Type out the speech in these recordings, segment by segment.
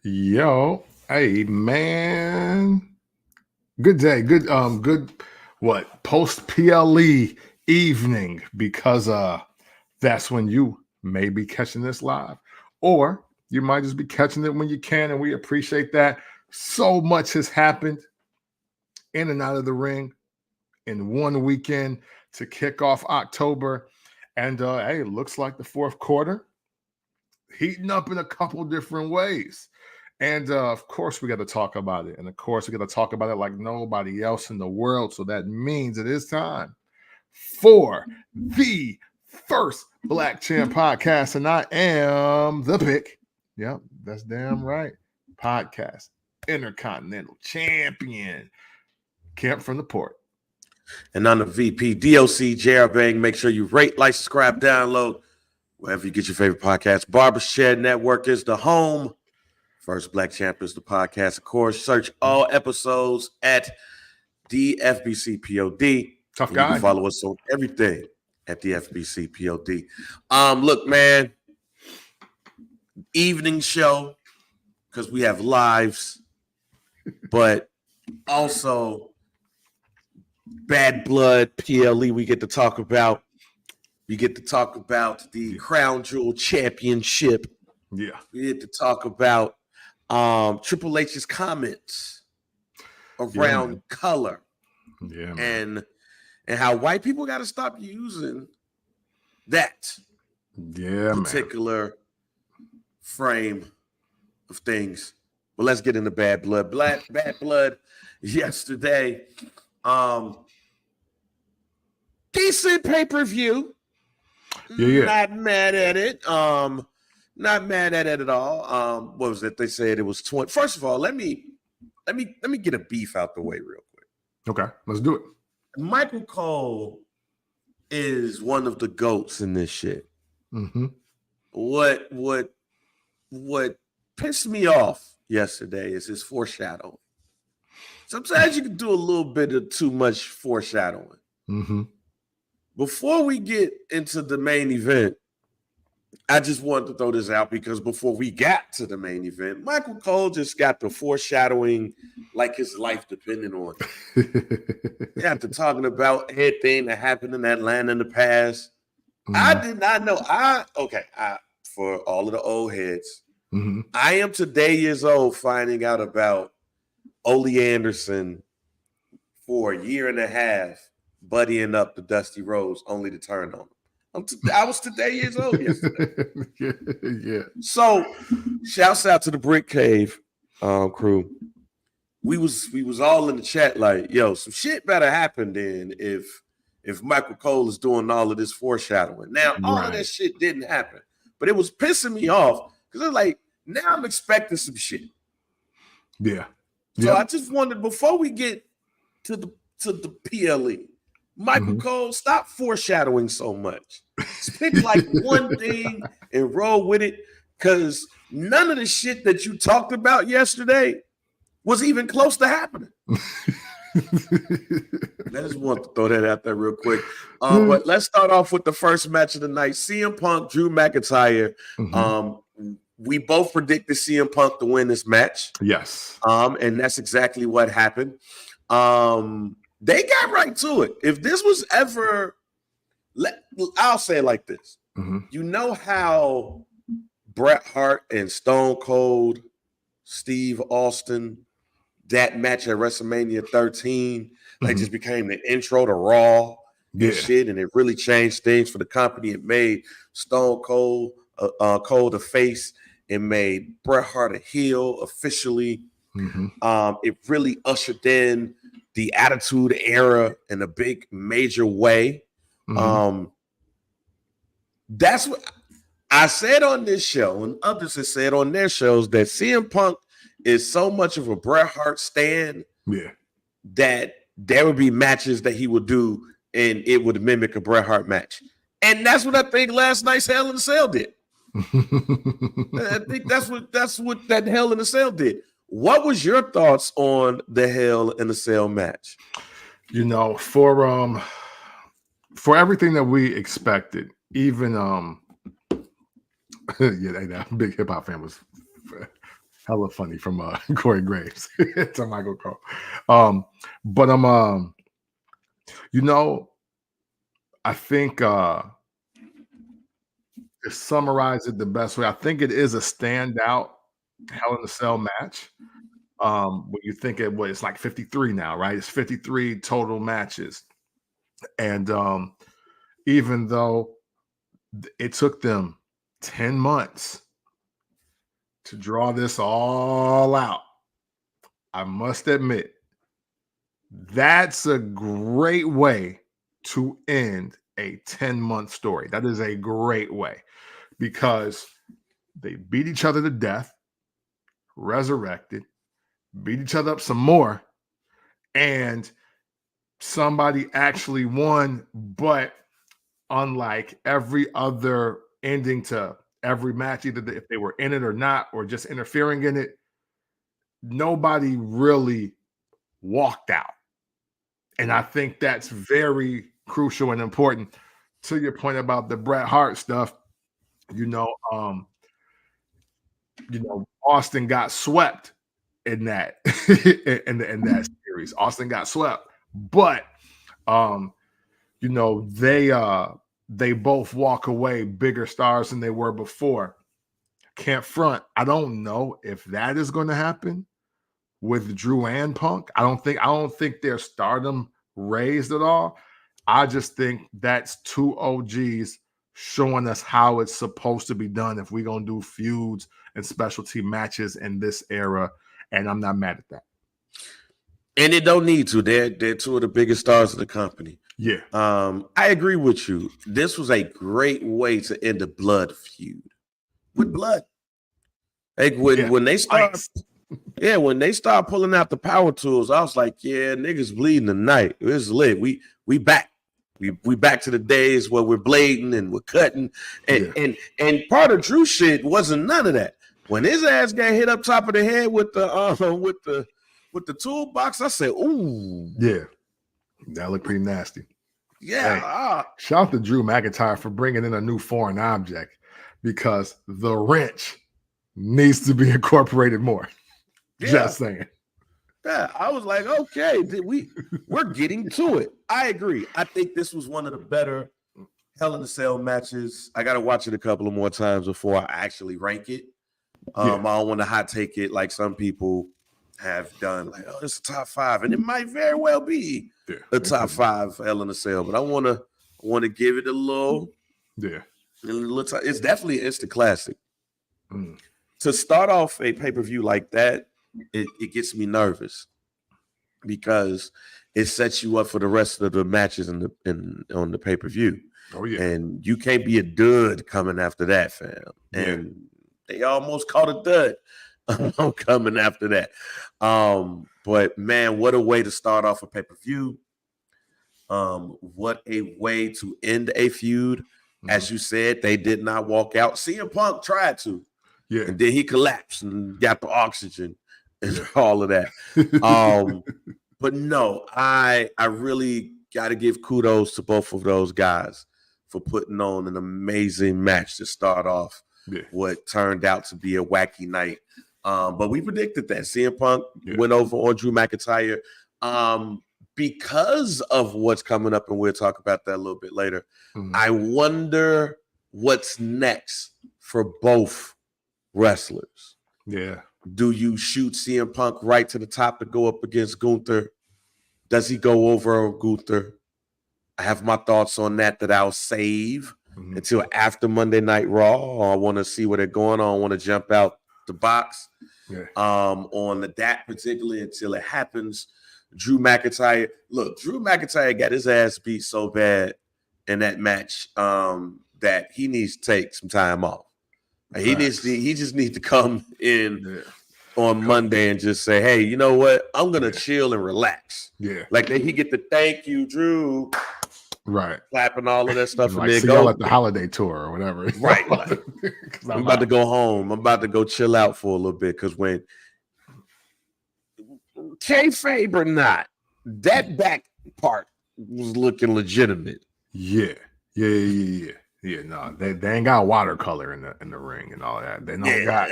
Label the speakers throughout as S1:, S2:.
S1: Yo, hey man. Good day. Good what? Post PLE evening because that's when you may be catching this live. Or you might just be catching it when you can, and we appreciate that. So much has happened in and out of the ring in one weekend to kick off October. And hey, it looks like the fourth quarter heating up in a couple different ways. And of course, we got to talk about it. And of course, we got to talk about it like nobody else in the world. So that means it is time for the first Black Champ podcast. And I am the pick. Yep, that's damn right. Podcast Intercontinental Champion. Camp from the Port.
S2: And I'm the VP, DOC, JR Bang. Make sure you rate, like, subscribe, download, wherever you get your favorite podcast. Barber's Chair Network is the home. First Black Champ is the podcast. Of course, search all episodes at DFBCPOD.
S1: Tough guy.
S2: You can follow us on everything at DFBCPOD. Look, man, evening show, because we have lives, but also Bad Blood PLE we get to talk about. We get to talk about the Crown Jewel Championship.
S1: Yeah.
S2: We get to talk about Triple H's comments around color.
S1: Yeah, man.
S2: And how white people got to stop using that particular frame of things. Well, let's get into Bad Blood. Bad Blood yesterday. Decent pay-per-view.
S1: Yeah.
S2: Not mad at it. Not mad at it at all. What was it? They said it was 20. First of all, let me get a beef out the way real quick.
S1: Okay, let's do it.
S2: Michael Cole is one of the GOATs in this shit.
S1: Mm-hmm.
S2: What pissed me off yesterday is his foreshadowing. Sometimes you can do a little bit of too much foreshadowing.
S1: Mm-hmm.
S2: Before we get into the main event, I just wanted to throw this out because before we got to the main event, Michael Cole just got the foreshadowing like his life depended on it. He got to talking about everything that happened in Atlanta in the past. Mm-hmm. I did not know. For all of the old heads,
S1: mm-hmm.
S2: I am today years old finding out about Ole Anderson for a year and a half buddying up to Dusty Rhodes only to turn on him. I was today years old yesterday.
S1: Yeah.
S2: So, shouts out to the Brick Cave crew. We was all in the chat like, yo, some shit better happen then if Michael Cole is doing all of this foreshadowing. Now, all of that shit didn't happen, but it was pissing me off because it's like now I'm expecting some shit.
S1: Yeah.
S2: So I just wanted before we get to the PLE. Michael Cole, stop foreshadowing so much. Pick like one thing and roll with it, because none of the shit that you talked about yesterday was even close to happening. I just want to throw that out there real quick. But let's start off with the first match of the night. CM Punk, Drew McIntyre. We both predicted CM Punk to win this match.
S1: Yes.
S2: And that's exactly what happened. They got right to it. If this was ever, I'll say it like this.
S1: Mm-hmm.
S2: You know how Bret Hart and Stone Cold Steve Austin, that match at WrestleMania 13, like just became the intro to Raw and shit, and it really changed things for the company. It made Stone Cold Cold a face. It made Bret Hart a heel officially. It really ushered in the Attitude Era in a big, major way. That's what I said on this show, and others have said on their shows, that CM Punk is so much of a Bret Hart stan that there would be matches that he would do and it would mimic a Bret Hart match. And that's what I think last night's Hell in a Cell did. I think that's what that Hell in a Cell did. What was your thoughts on the Hell in a Cell match?
S1: You know, for everything that we expected, even that big hip hop fan was Hella funny from Corey Graves to Michael Cole. But you know, I think to summarize it the best way, I think it is a standout Hell in a Cell match. When you think it was like 53 now, right? It's 53 total matches. And even though it took them 10 months to draw this all out, I must admit, that's a great way to end a 10-month story. That is a great way because they beat each other to death, resurrected, beat each other up some more, and somebody actually won. But unlike every other ending to every match, either if they were in it or not, or just interfering in it, nobody really walked out. And I think that's very crucial and important. To your point about the Bret Hart stuff, you know, Austin got swept in that in that series. Austin got swept, but they both walk away bigger stars than they were before. Can't front. I don't know if that is going to happen with Drew and Punk. I don't think their stardom raised at all. I just think that's two OGs showing us how it's supposed to be done if we're going to do feuds and specialty matches in this era, and I'm not mad at that.
S2: And it don't need to. They're two of the biggest stars of the company.
S1: Yeah.
S2: I agree with you. This was a great way to end a blood feud with blood. Like when they start, when they start pulling out the power tools, I was like, yeah, niggas bleeding tonight. It's lit. We back. We back to the days where we're blading and we're cutting. And part of Drew shit wasn't none of that. When his ass got hit up top of the head with the toolbox, I said, ooh.
S1: Yeah. That looked pretty nasty.
S2: Yeah.
S1: Hey, shout out to Drew McIntyre for bringing in a new foreign object because the wrench needs to be incorporated more. Yeah. Just saying.
S2: Yeah, I was like, okay, we're getting to it. I agree. I think this was one of the better Hell in a Cell matches. I got to watch it a couple of more times before I actually rank it. I don't want to hot take it like some people have done. Like, oh, it's a top 5, and it might very well be a top 5 Hell in a Cell. But I want to give it a little.
S1: Yeah,
S2: it's definitely an instant classic. To start off a pay-per-view like that, it gets me nervous because it sets you up for the rest of the matches on the pay-per-view.
S1: Oh yeah,
S2: and you can't be a dud coming after that, fam. And they almost caught a dud coming after that. But man, what a way to start off a pay-per-view. What a way to end a feud. As you said, they did not walk out. CM Punk tried to.
S1: Yeah.
S2: And then he collapsed and got the oxygen and all of that. But no, I really got to give kudos to both of those guys for putting on an amazing match to start off what turned out to be a wacky night. But we predicted that CM Punk went over on Drew McIntyre because of what's coming up, and we'll talk about that a little bit later. I wonder what's next for both wrestlers.
S1: Yeah.
S2: Do you shoot CM Punk right to the top to go up against Gunther? Does he go over on Gunther? I have my thoughts on that I'll save until after Monday Night Raw. I want to see where they're going on. I want to jump out the box on that particularly until it happens. Drew McIntyre. Look, Drew McIntyre got his ass beat so bad in that match that he needs to take some time off. He just needs to come in on Monday and just say, hey, you know what? I'm going to chill and relax.
S1: Yeah.
S2: Like he get the thank you, Drew.
S1: Right.
S2: Clapping all of that stuff.
S1: Like,
S2: and then
S1: see y'all at the holiday tour or whatever.
S2: Right. Like, I'm about to go home. I'm about to go chill out for a little bit because when kayfabe or not, that back part was looking legitimate.
S1: Yeah. Yeah, no, they ain't got watercolor in the ring and all that. They don't got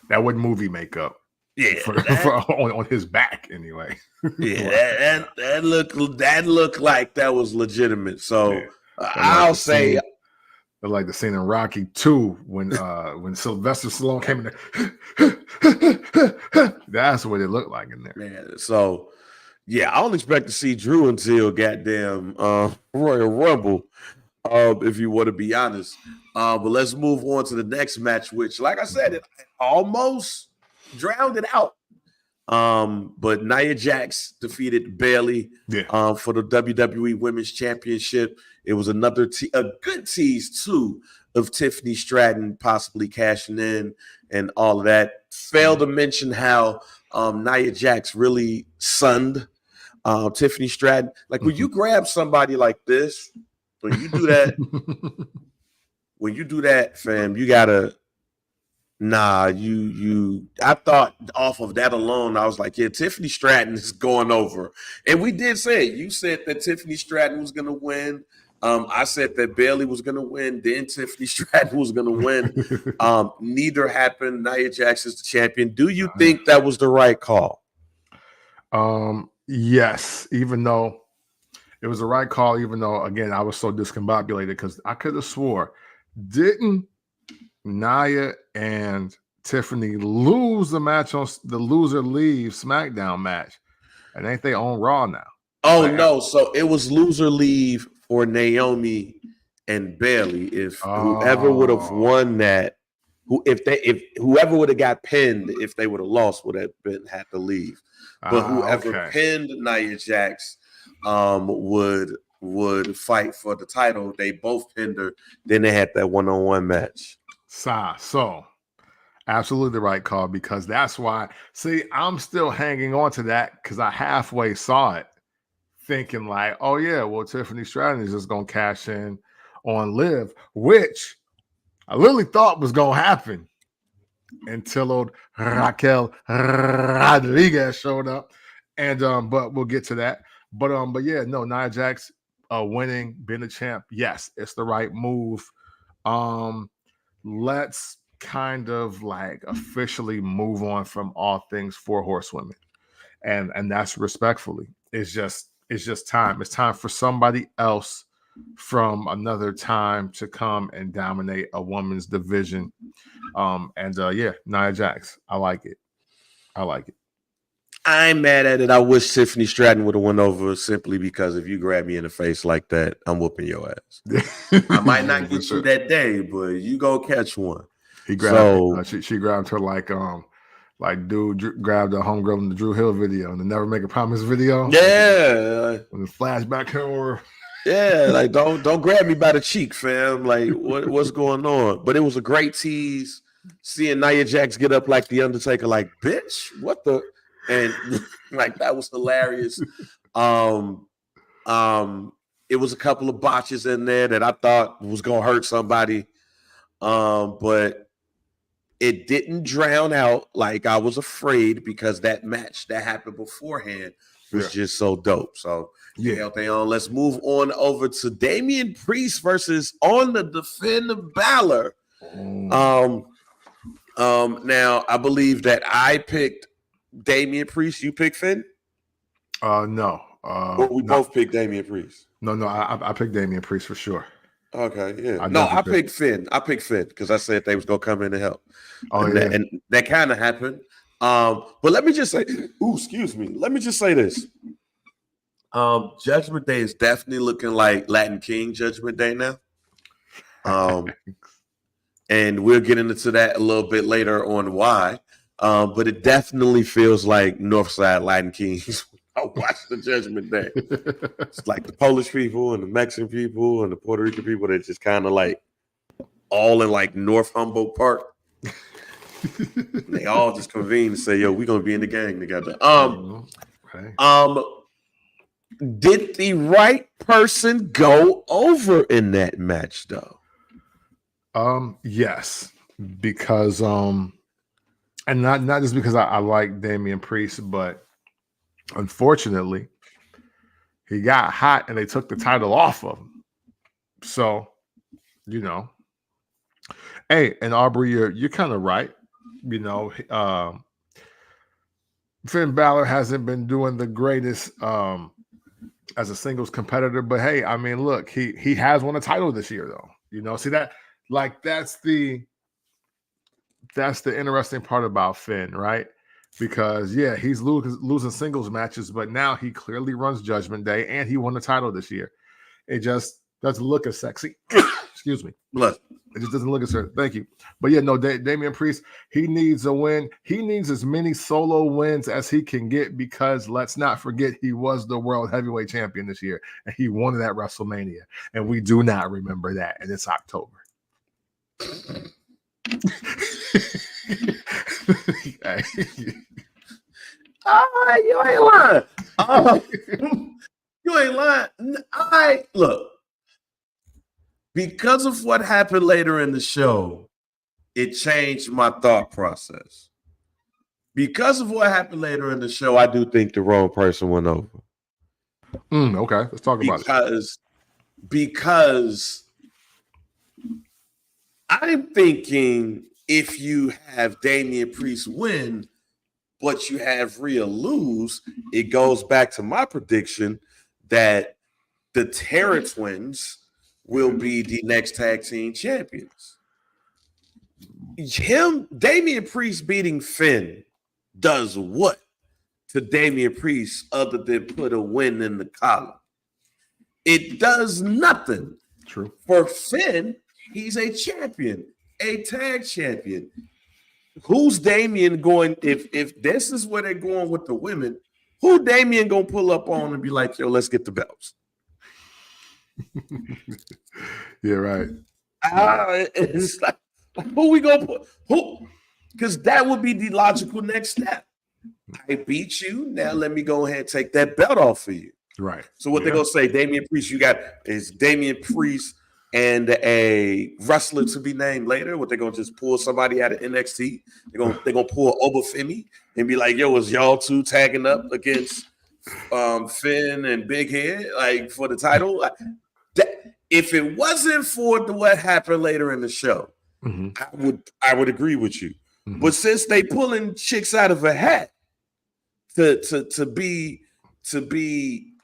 S1: that with movie makeup.
S2: Yeah,
S1: on his back anyway.
S2: Yeah, that looked like that was legitimate. So I'll say,
S1: like the scene in Rocky 2 when Sylvester Stallone came in there. That's what it looked like in there.
S2: Man, so yeah, I don't expect to see Drew until goddamn Royal Rumble, if you want to be honest. But let's move on to the next match, which, like I said, it almost drowned it out. But Nia Jax defeated Bayley for the WWE Women's Championship. It was a good tease too of Tiffany Stratton possibly cashing in and all of that. Failed to mention how Nia Jax really sunned Tiffany Stratton. Like when you grab somebody like this, when you do that, fam, you gotta. Nah, I thought off of that alone, I was like, yeah, Tiffany Stratton is going over. And we did say it. You said that Tiffany Stratton was going to win. I said that Bayley was going to win. Then Tiffany Stratton was going to win. Neither happened. Nia Jax is the champion. Do you think that was the right call?
S1: Yes, even though it was the right call, even though, again, I was so discombobulated because I could have swore, didn't Nia and Tiffany lose the match on the loser leave SmackDown match, and ain't they on Raw now?
S2: Oh no! So it was loser leave for Naomi and Bayley. If whoever would have won that, whoever would have got pinned, if they would have lost, would have had to leave. But whoever pinned Nia Jax would fight for the title. They both pinned her. Then they had that one-on-one match.
S1: So absolutely the right call, because that's why, see, I'm still hanging on to that because I halfway saw it thinking like, oh yeah, well, Tiffany Stratton is just going to cash in on Liv, which I literally thought was going to happen until old Raquel Rodriguez showed up. And, but we'll get to that. But yeah, no, Nia Jax winning, being the champ. Yes, it's the right move. Let's kind of like officially move on from all things 4 horsewomen, and that's respectfully. It's just time. It's time for somebody else from another time to come and dominate a woman's division. Yeah, Nia Jax. I like it.
S2: I'm mad at it. I wish Tiffany Stratton would have went over, simply because if you grab me in the face like that, I'm whooping your ass. I might not get you that day, but you go catch one.
S1: He grabbed she grabbed her like dude grabbed a homegirl in the Drew Hill video and the Never Make a Promise video.
S2: Yeah.
S1: And the flashback or
S2: yeah, like don't grab me by the cheek, fam. Like what's going on? But it was a great tease. Seeing Nia Jax get up like the Undertaker, like, bitch, what the. And like that was hilarious. It was a couple of botches in there that I thought was gonna hurt somebody, but it didn't drown out like I was afraid, because that match that happened beforehand was just so dope. So yeah, let's move on over to Damian Priest versus On the Defend Balor. Now I believe that I picked Damian Priest. You picked Finn?
S1: No.
S2: We both picked Damian Priest.
S1: No, I picked Damian Priest for sure.
S2: Okay, yeah. I picked Finn. I picked Finn because I said they was gonna come in and help. And that kind of happened. But let me just say, excuse me. Let me just say this. Judgment Day is definitely looking like Latin King Judgment Day now. And we'll get into that a little bit later on why. But it definitely feels like Northside Latin Kings. I watched the Judgment Day. It's like the Polish people and the Mexican people and the Puerto Rican people that just kind of like all in like North Humboldt Park. They all just convene and say, yo, we're gonna be in the gang together. Did the right person go over in that match though?
S1: Yes, because and not just because I like Damian Priest, but unfortunately he got hot and they took the title off of him. So you know. Hey, and Aubrey, you're kind of right. You know, Finn Balor hasn't been doing the greatest as a singles competitor, but hey, I mean, look, he has won a title this year, though. You know, see that, like, that's the interesting part about Finn, right? Because yeah, he's losing singles matches, but now he clearly runs Judgment Day, and he won the title this year. It just doesn't look as sexy. Excuse me.
S2: Blood.
S1: It just doesn't look as certain. Thank you. But yeah, no, Damian Priest, he needs a win. He needs as many solo wins as he can get, because let's not forget he was the world heavyweight champion this year, and he won it at WrestleMania. And we do not remember that. And it's October.
S2: You ain't lying. You ain't lying. Look. Because of what happened later in the show, it changed my thought process. Because of what happened later in the show, I do think the wrong person went over.
S1: Okay, let's talk about it.
S2: Because I'm thinking if you have Damian Priest win, but you have Rhea lose, it goes back to my prediction that the Terra Twins will be the next tag team champions. Damian Priest beating Finn does what to Damian Priest other than put a win in the column? It does nothing.
S1: True.
S2: For Finn, he's a champion, a tag champion. Who's Damian going, if this is where they're going with the women, who Damian gonna pull up on and be like, yo, let's get the belts?
S1: Yeah, right.
S2: It's like, who we gonna put? Who? Because that would be the logical next step. I beat you. Now let me go ahead and take that belt off for you.
S1: Right.
S2: So what they're gonna say, Damian Priest, you got is Damian Priest and a wrestler to be named later. What they're gonna just pull somebody out of NXT? They're gonna pull Obafemi and be like, yo, is y'all two tagging up against Finn and Big Head like for the title? If it wasn't for what happened later in the show, I would agree with you. But since they pulling chicks out of a hat to be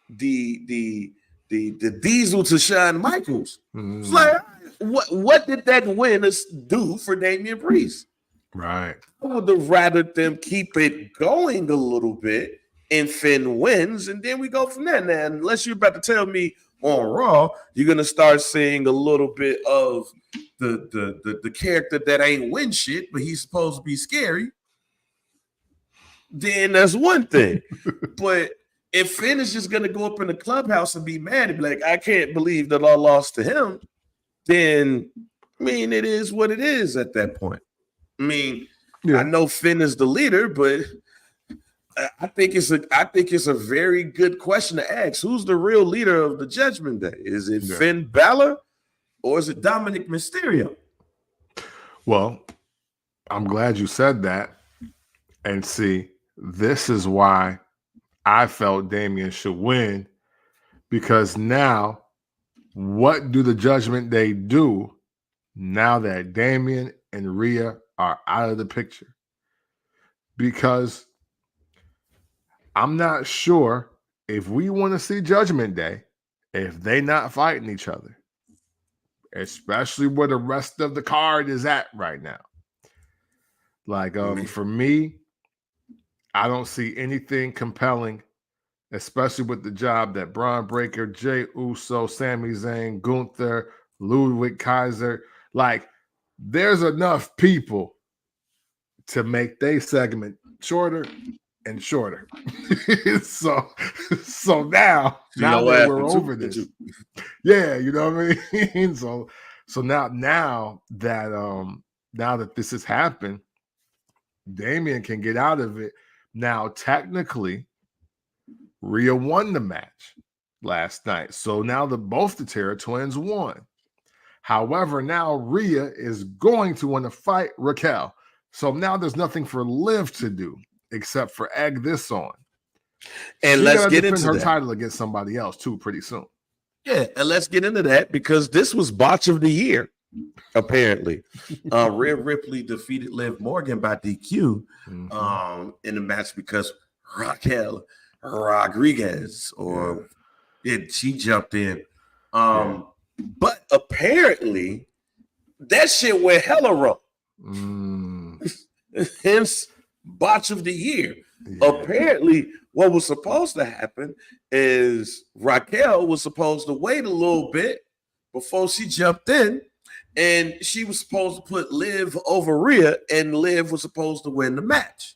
S2: the Diesel to Shawn Michaels, it's like, what did that win do for Damian Priest?
S1: Right.
S2: I would have rather them keep it going a little bit and Finn wins, and then we go from there. Now, unless you're about to tell me on Raw, you're gonna start seeing a little bit of the character that ain't win shit, but he's supposed to be scary, then that's one thing. But if Finn is just gonna go up in the clubhouse and be mad and be like, I can't believe that I lost to him, then I mean it is what it is at that point. I mean, I know Finn is the leader, but I think it's a very good question to ask. Who's the real leader of the Judgment Day? Is it Finn Balor or is it Dominic Mysterio?
S1: Well, I'm glad you said that. And see, this is why I felt Damian should win, because now what do the Judgment Day do now that Damian and Rhea are out of the picture? Because I'm not sure if we want to see Judgment Day if they not fighting each other, especially where the rest of the card is at right now. Like, for me, I don't see anything compelling, especially with the job that Braun Breaker, Jey Uso, Sami Zayn, Gunther, Ludwig Kaiser, like, there's enough people to make their segment shorter and shorter. so now that we're over this, yeah, you know what I mean? So now that this has happened, Damian can get out of it. Now, technically, Rhea won the match last night. So now both the Terra Twins won. However, now Rhea is going to want to fight Raquel. So now there's nothing for Liv to do except for egg this on.
S2: And let's get into
S1: her title against somebody else too pretty soon.
S2: Yeah, and let's get into that because this was botch of the year. Apparently, Rhea Ripley defeated Liv Morgan by DQ in the match because Raquel Rodriguez she jumped in. But apparently that shit went hella wrong. Hence botch of the year. Apparently, what was supposed to happen is Raquel was supposed to wait a little bit before she jumped in, and she was supposed to put Liv over Rhea, and Liv was supposed to win the match.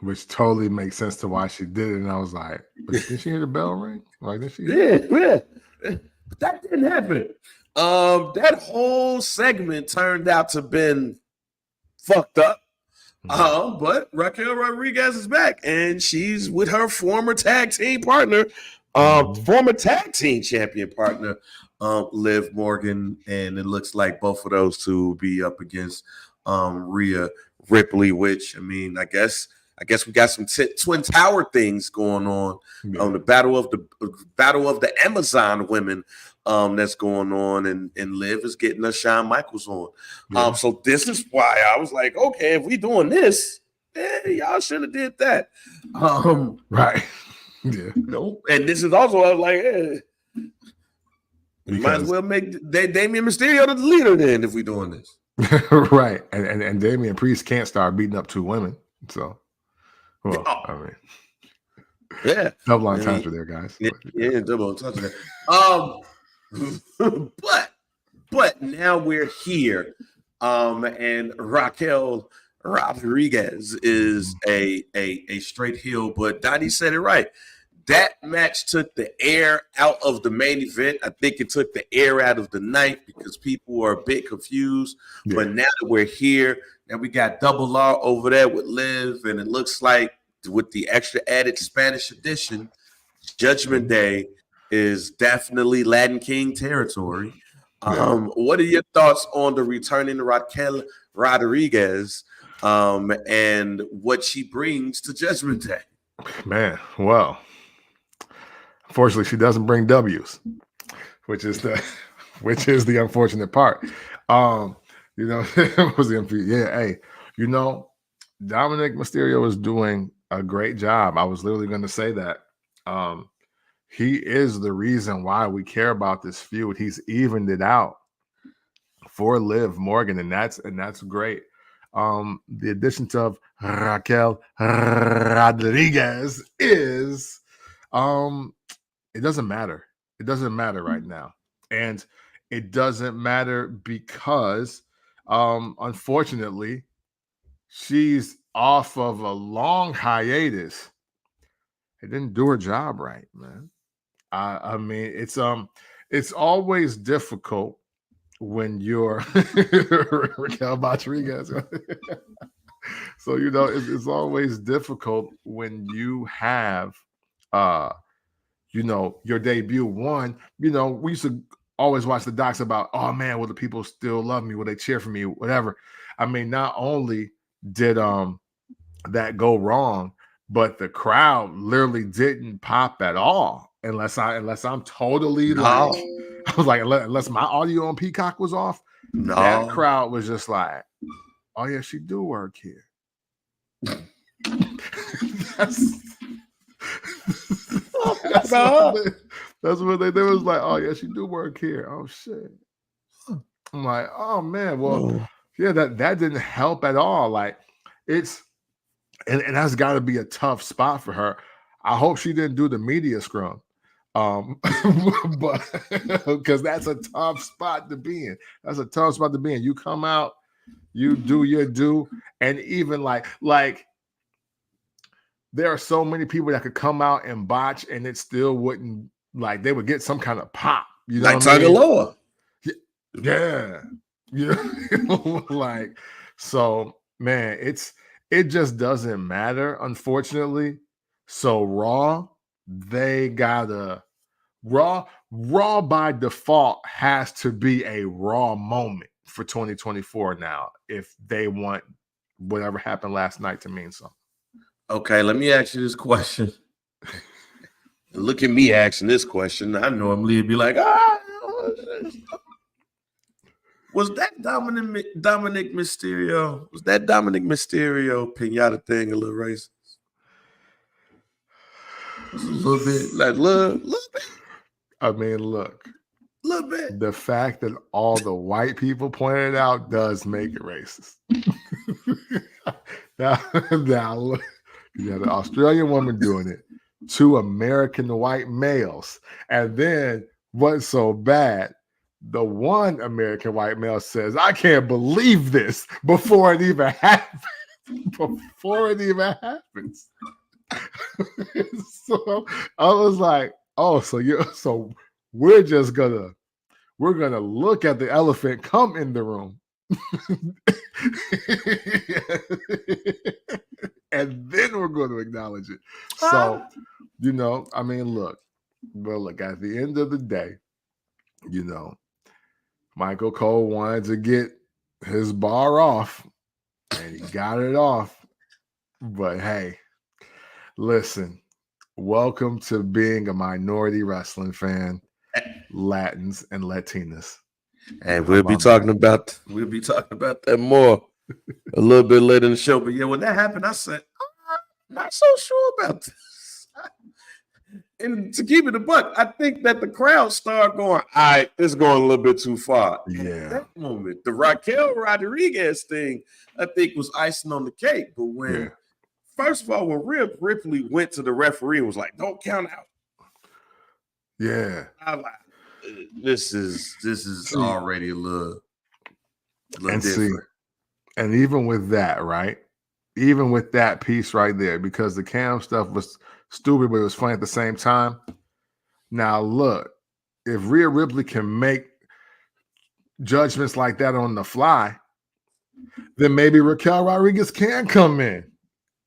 S1: Which totally makes sense to why she did it. And I was like, but did she hear the bell ring? Like, did she?
S2: Yeah. But that didn't happen. That whole segment turned out to have been fucked up. But Raquel Rodriguez is back, and she's with her former tag team partner, former tag team champion partner, Liv Morgan, and it looks like both of those two will be up against Rhea Ripley. Which, I mean, I guess we got some Twin Tower things going on. The battle of the Amazon women that's going on, and Liv is getting us Shawn Michaels on. So this is why I was like, okay, if we doing this, y'all should have did that.
S1: Right. Yeah.
S2: No, and this is also I was like, might as well make Damian Mysterio the leader then if we doing this.
S1: Right. And Damian Priest can't start beating up two women. So I mean,
S2: yeah,
S1: double entendre there, guys.
S2: Yeah, double entendre. But now we're here, and Raquel Rodriguez is a straight heel. But Donnie said it right. That match took the air out of the main event. I think it took the air out of the night because people were a bit confused. Yeah. But now that we're here, now we got Double R over there with Liv, and it looks like with the extra added Spanish edition, Judgment Day is definitely Latin King territory. What are your thoughts on the returning Raquel Rodriguez and what she brings to Judgment Day?
S1: Man, well, unfortunately, she doesn't bring W's, which is the unfortunate part. Dominic Mysterio is doing a great job. I was literally going to say that. He is the reason why we care about this feud. He's evened it out for Liv Morgan, and that's great. The addition of Raquel Rodriguez is it doesn't matter. It doesn't matter right now. And it doesn't matter because unfortunately she's off of a long hiatus. It didn't do her job right, man. I mean, it's always difficult when you're Raquel Rodriguez. So it's always difficult when you have your debut one. We used to always watch the docs about, oh man, will the people still love me? Will they cheer for me? Whatever. I mean, not only did that go wrong, but the crowd literally didn't pop at all. Unless I'm totally I was like, unless my audio on Peacock was off, that crowd was just like, oh yeah, she do work here. That's what they was like, oh yeah, she do work here. Oh shit. I'm like, oh man, well, yeah, that didn't help at all. Like it's and that's got to be a tough spot for her. I hope she didn't do the media scrum. But because that's a tough spot to be in. That's a tough spot to be in. You come out, you do your due, and even like there are so many people that could come out and botch, and it still wouldn't they would get some kind of pop. You know,
S2: like Tagaloa.
S1: Yeah. So man, it just doesn't matter, unfortunately. So Raw, they gotta Raw by default has to be a Raw moment for 2024 now if they want whatever happened last night to mean something.
S2: Okay, let me ask you this question. Look at me asking this question. I normally be like, Was that Dominic Mysterio? Was that Dominic Mysterio pinata thing a little racist? Was a little bit, like little bit.
S1: I mean, look,
S2: a little bit.
S1: The fact that all the white people pointed out does make it racist. now look, you have an Australian woman doing it, 2 American white males, and then what's so bad? The one American white male says, "I can't believe this," before it even happens. Before it even happens. So I was like, "Oh, so we're gonna look at the elephant come in the room." And then we're going to acknowledge it. So, I mean, look, at the end of the day, Michael Cole wanted to get his bar off, and he got it off. But hey, listen, welcome to being a minority wrestling fan, Latins and Latinas.
S2: And we'll be talking about that more a little bit later in the show. But yeah, when that happened, I said, I'm not so sure about this. And to keep it a buck, I think that the crowd started going, all right, it's going a little bit too far.
S1: Yeah.
S2: At that moment, the Raquel Rodriguez thing, I think, was icing on the cake. But when, first of all, when Rhea Ripley went to the referee and was like, don't count out.
S1: Yeah.
S2: I'm like, this is already a little different.
S1: And even with that, right? Even with that piece right there, because the Cam stuff was stupid, but it was funny at the same time. Now, look, if Rhea Ripley can make judgments like that on the fly, then maybe Raquel Rodriguez can come in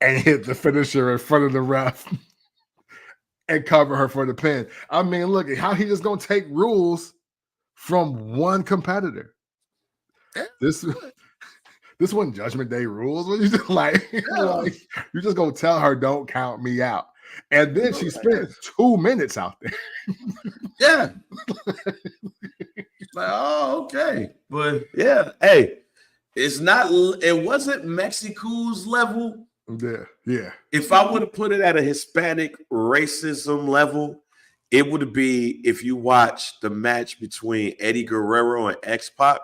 S1: and hit the finisher in front of the ref and cover her for the pin. I mean, look at how he just gonna take rules from one competitor. This wasn't Judgment Day rules. What you just like you're just gonna tell her don't count me out. And then she spent 2 minutes out there.
S2: Yeah. Like, oh, okay. But yeah, hey, it wasn't Mexico's level.
S1: Yeah.
S2: If I would have put it at a Hispanic racism level, it would be if you watch the match between Eddie Guerrero and X-Pac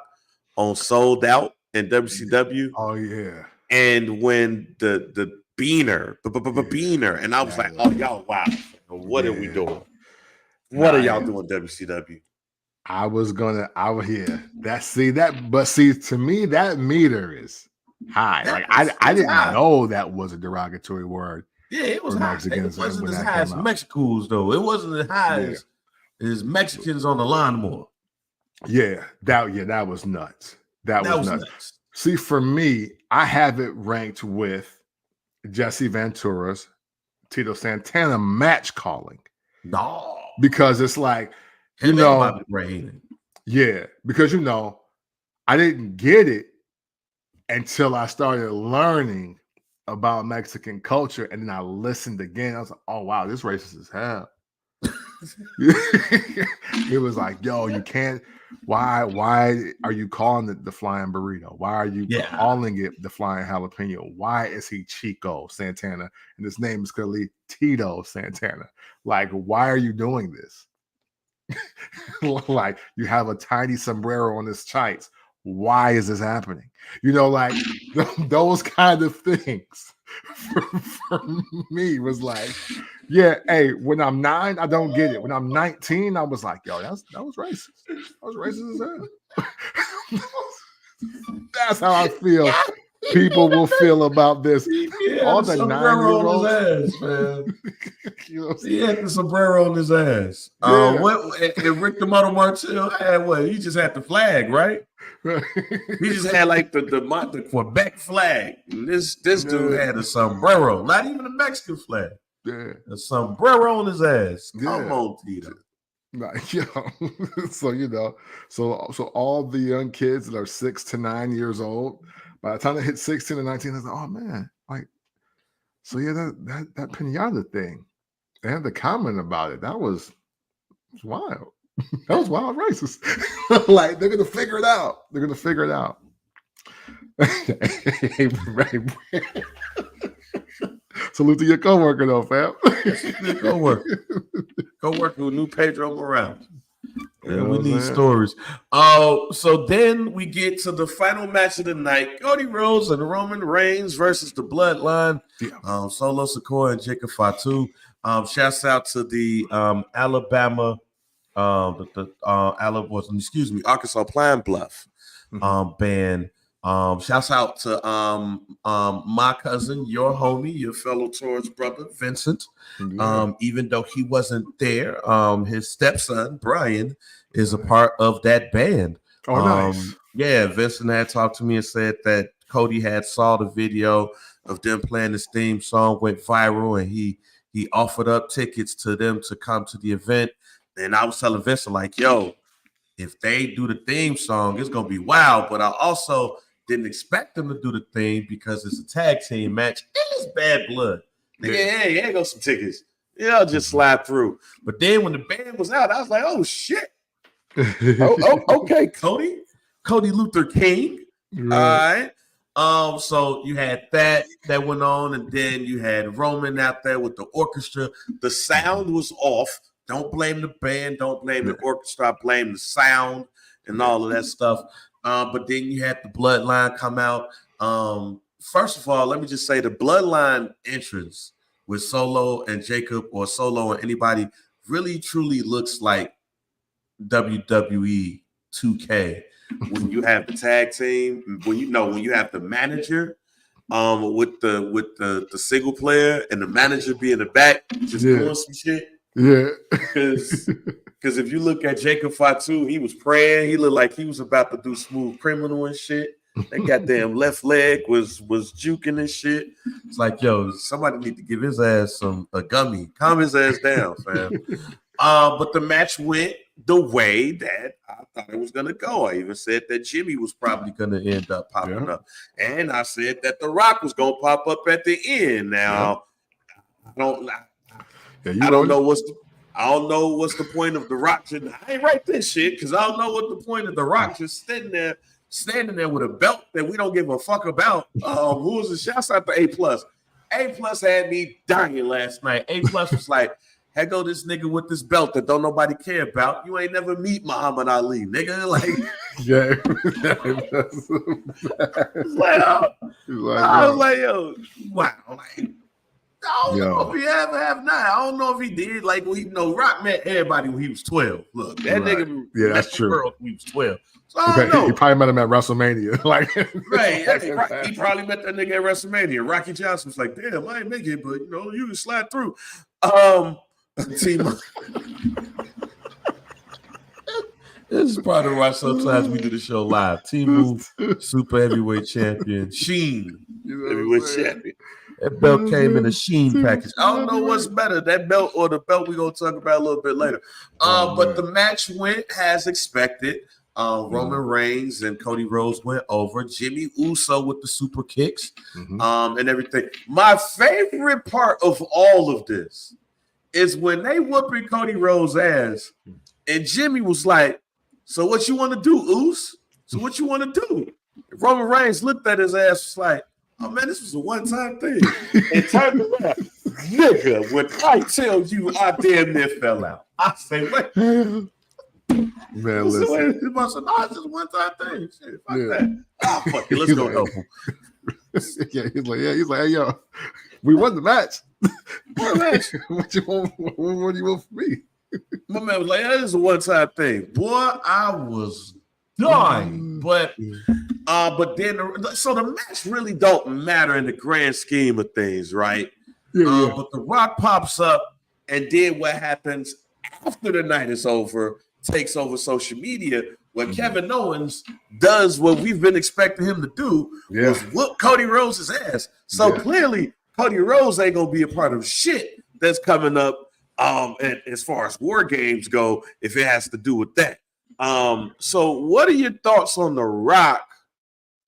S2: on Sold Out in WCW.
S1: Oh yeah.
S2: And when the beaner, and I was like, oh y'all, wow, what are we doing? What are y'all doing, WCW?
S1: To me, that meter is high. Like I didn't know that was a derogatory word.
S2: Yeah, it was high. It wasn't as high as Mexico's though. It wasn't as high as Mexicans on the lawnmower.
S1: Yeah, that was nuts. That was nuts. See, for me, I have it ranked with Jesse Ventura's Tito Santana match calling.
S2: No,
S1: because it's like, because I didn't get it until I started learning about Mexican culture, and then I listened again. I was like, oh wow, this racist as hell. It was like, yo, you can't. Why are you calling it the flying burrito? Why are you calling it the flying jalapeno? Why is he Chico Santana and his name is clearly Tito Santana? Like, why are you doing this? Like, you have a tiny sombrero on his tights. Why is this happening? Like those kind of things for me was like, yeah, hey, when I'm 9, I don't get it. When I'm 19, I was like, yo, that was racist. That was racist as hell. That's how I feel people will feel about this. All the 9-year-olds,
S2: man. He had the sombrero on his ass. And Rick the Model Martel had what? He just had the flag, right? He just had like the Quebec flag. This dude had a sombrero, not even a Mexican flag.
S1: Yeah,
S2: a sombrero on his ass. Come on, Tito.
S1: Like, so all the young kids that are 6 to 9 years old, by the time they hit 16 and 19, they're like, oh man, like, so yeah, that pinata thing. They had the comment about it. That was wild. That was wild racist. Like, they're gonna figure it out. They're gonna figure it out. Salute to your coworker though, fam.
S2: Good coworker who knew Pedro Morales. Yeah, we need
S1: saying?
S2: stories. So then we get to the final match of the night: Cody Rhodes and Roman Reigns versus the Bloodline.
S1: Yeah.
S2: Solo Sikoa and Jacob Fatu. Shouts out to the Alabama, Arkansas Pine Bluff band. Shouts out to my cousin, your homie, your fellow Taurus brother, Vincent.
S1: Yeah.
S2: Even though he wasn't there, his stepson, Brian, is a part of that band.
S1: Oh, nice.
S2: Yeah, Vincent had talked to me and said that Cody had saw the video of them playing this theme song, went viral, and he offered up tickets to them to come to the event. And I was telling Vincent, like, yo, if they do the theme song, it's gonna be wild. But I also didn't expect them to do the thing because it's a tag team match and it's Bad Blood. Yeah, go some tickets. Yeah, I'll just slide through. But then when the band was out, I was like, oh shit. Okay, Cody Luther King.
S1: Right.
S2: All right. So you had that went on, and then you had Roman out there with the orchestra. The sound was off. Don't blame the band, don't blame the orchestra, blame the sound and all of that stuff. But then you had the Bloodline come out. First of all, let me just say the Bloodline entrance with Solo and Jacob, or Solo and anybody, really truly looks like WWE 2K. When you have the tag team, when you have the manager with the single player and the manager be in the back just doing some shit.
S1: Yeah.
S2: Because if you look at Jacob Fatu, he was praying. He looked like he was about to do Smooth Criminal and shit. That goddamn left leg was juking and shit. It's like, yo, somebody need to give his ass a gummy. Calm his ass down, fam. But the match went the way that I thought it was going to go. I even said that Jimmy was probably going to end up popping up. And I said that The Rock was going to pop up at the end. Now, I don't know what's the point of The Rock. I ain't write this shit because I don't know what the point of The Rock just standing there with a belt that we don't give a fuck about. Who was the shouts out to A+. A+ had me dying last night. A+ was like, here go this nigga with this belt that don't nobody care about. You ain't never meet Muhammad Ali, nigga. Like,
S1: yeah.
S2: I was like, yo, wow. Like, I don't know if he ever have not. I don't know if he did. Like, Rock met everybody when he was 12. Look, that nigga
S1: that's true.
S2: Girl when he was 12. So I don't know.
S1: He probably met him at WrestleMania.
S2: He probably met that nigga at WrestleMania. Rocky Johnson was like, damn, I ain't make it, but you can slide through. Team. This is part of why sometimes we do the show live. Team Move, Super Heavyweight Champion, Sheen, Heavyweight Champion. That belt came in a Sheen package. I don't know what's better, that belt or the belt we're going to talk about a little bit later. But the match went as expected. Roman Reigns and Cody Rhodes went over. Jimmy Uso with the super kicks and everything. My favorite part of all of this is when they whooping Cody Rhodes' ass, and Jimmy was like, so what you want to do, Uso? So what you want to do? Roman Reigns looked at his ass, was like, oh man, this was a one-time thing. And turned around, nigga, when I tell you I damn near fell out. I say, wait.
S1: Man, listen.
S2: He must have, no, it's just a one-time thing. Shit, fuck that. Oh, fuck it, let's go help him.
S1: He's like, hey, yo, we won the match. What do you want from me?
S2: My man was like, this is a one-time thing. Boy, I was dying. But then, so the match really don't matter in the grand scheme of things, right? But The Rock pops up, and then what happens after the night is over, takes over social media, where Kevin Owens does what we've been expecting him to do, was whoop Cody Rhodes' ass. So clearly, Cody Rhodes ain't gonna be a part of shit that's coming up as far as War Games go, if it has to do with that. So what are your thoughts on The Rock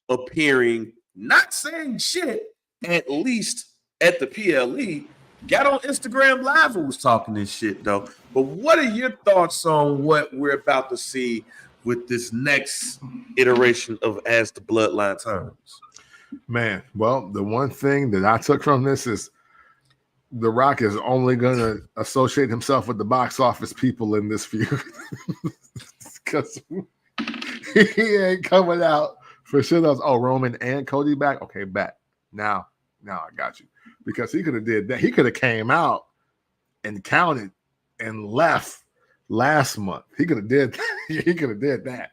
S2: appearing, not saying shit, at least at the PLE, got on Instagram Live and was talking this shit though. But what are your thoughts on what we're about to see with this next iteration of As the Bloodline Turns?
S1: Man, well, the one thing that I took from this is The Rock is only going to associate himself with the box office people in this feud. Because he ain't coming out for shit else. Oh, Roman and Cody back? Okay, back. Now I got you. Because he could have did that. He could have came out and counted and left last month. He could have did that. He could have did that.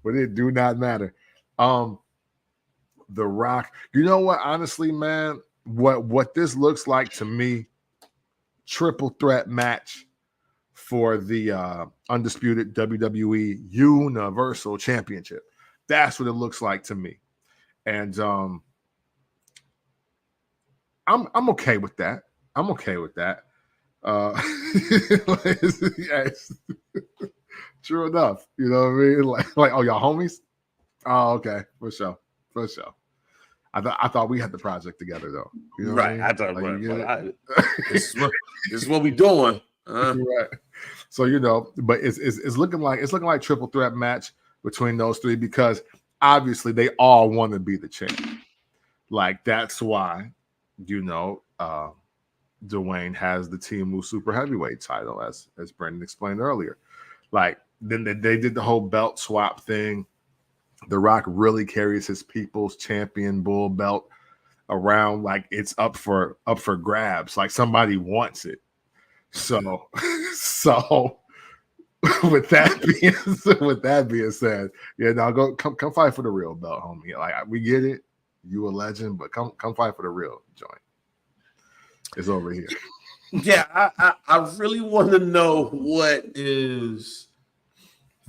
S1: But it do not matter. The Rock. You know what? Honestly, man, what this looks like to me, triple threat match for the undisputed WWE Universal Championship. That's what it looks like to me. And I'm okay with that. I'm okay with that. Yes. True enough. You know what I mean? Like, oh, y'all homies? Oh, okay. For sure. I thought we had the project together though. You know
S2: right.
S1: What I mean?
S2: I thought
S1: like,
S2: this is what we doing.
S1: Right. So but it's looking like triple threat match between those three because obviously they all want to be the champ. Like that's why, Dwayne has the Timu Super Heavyweight title, as Brendan explained earlier. Like then they did the whole belt swap thing. The Rock really carries his People's Champion Bull belt around like it's up for grabs, like somebody wants it. So with that being said, come fight for the real belt, homie. Like we get it, you a legend, but come fight for the real joint. It's over here.
S2: Yeah, I really want to know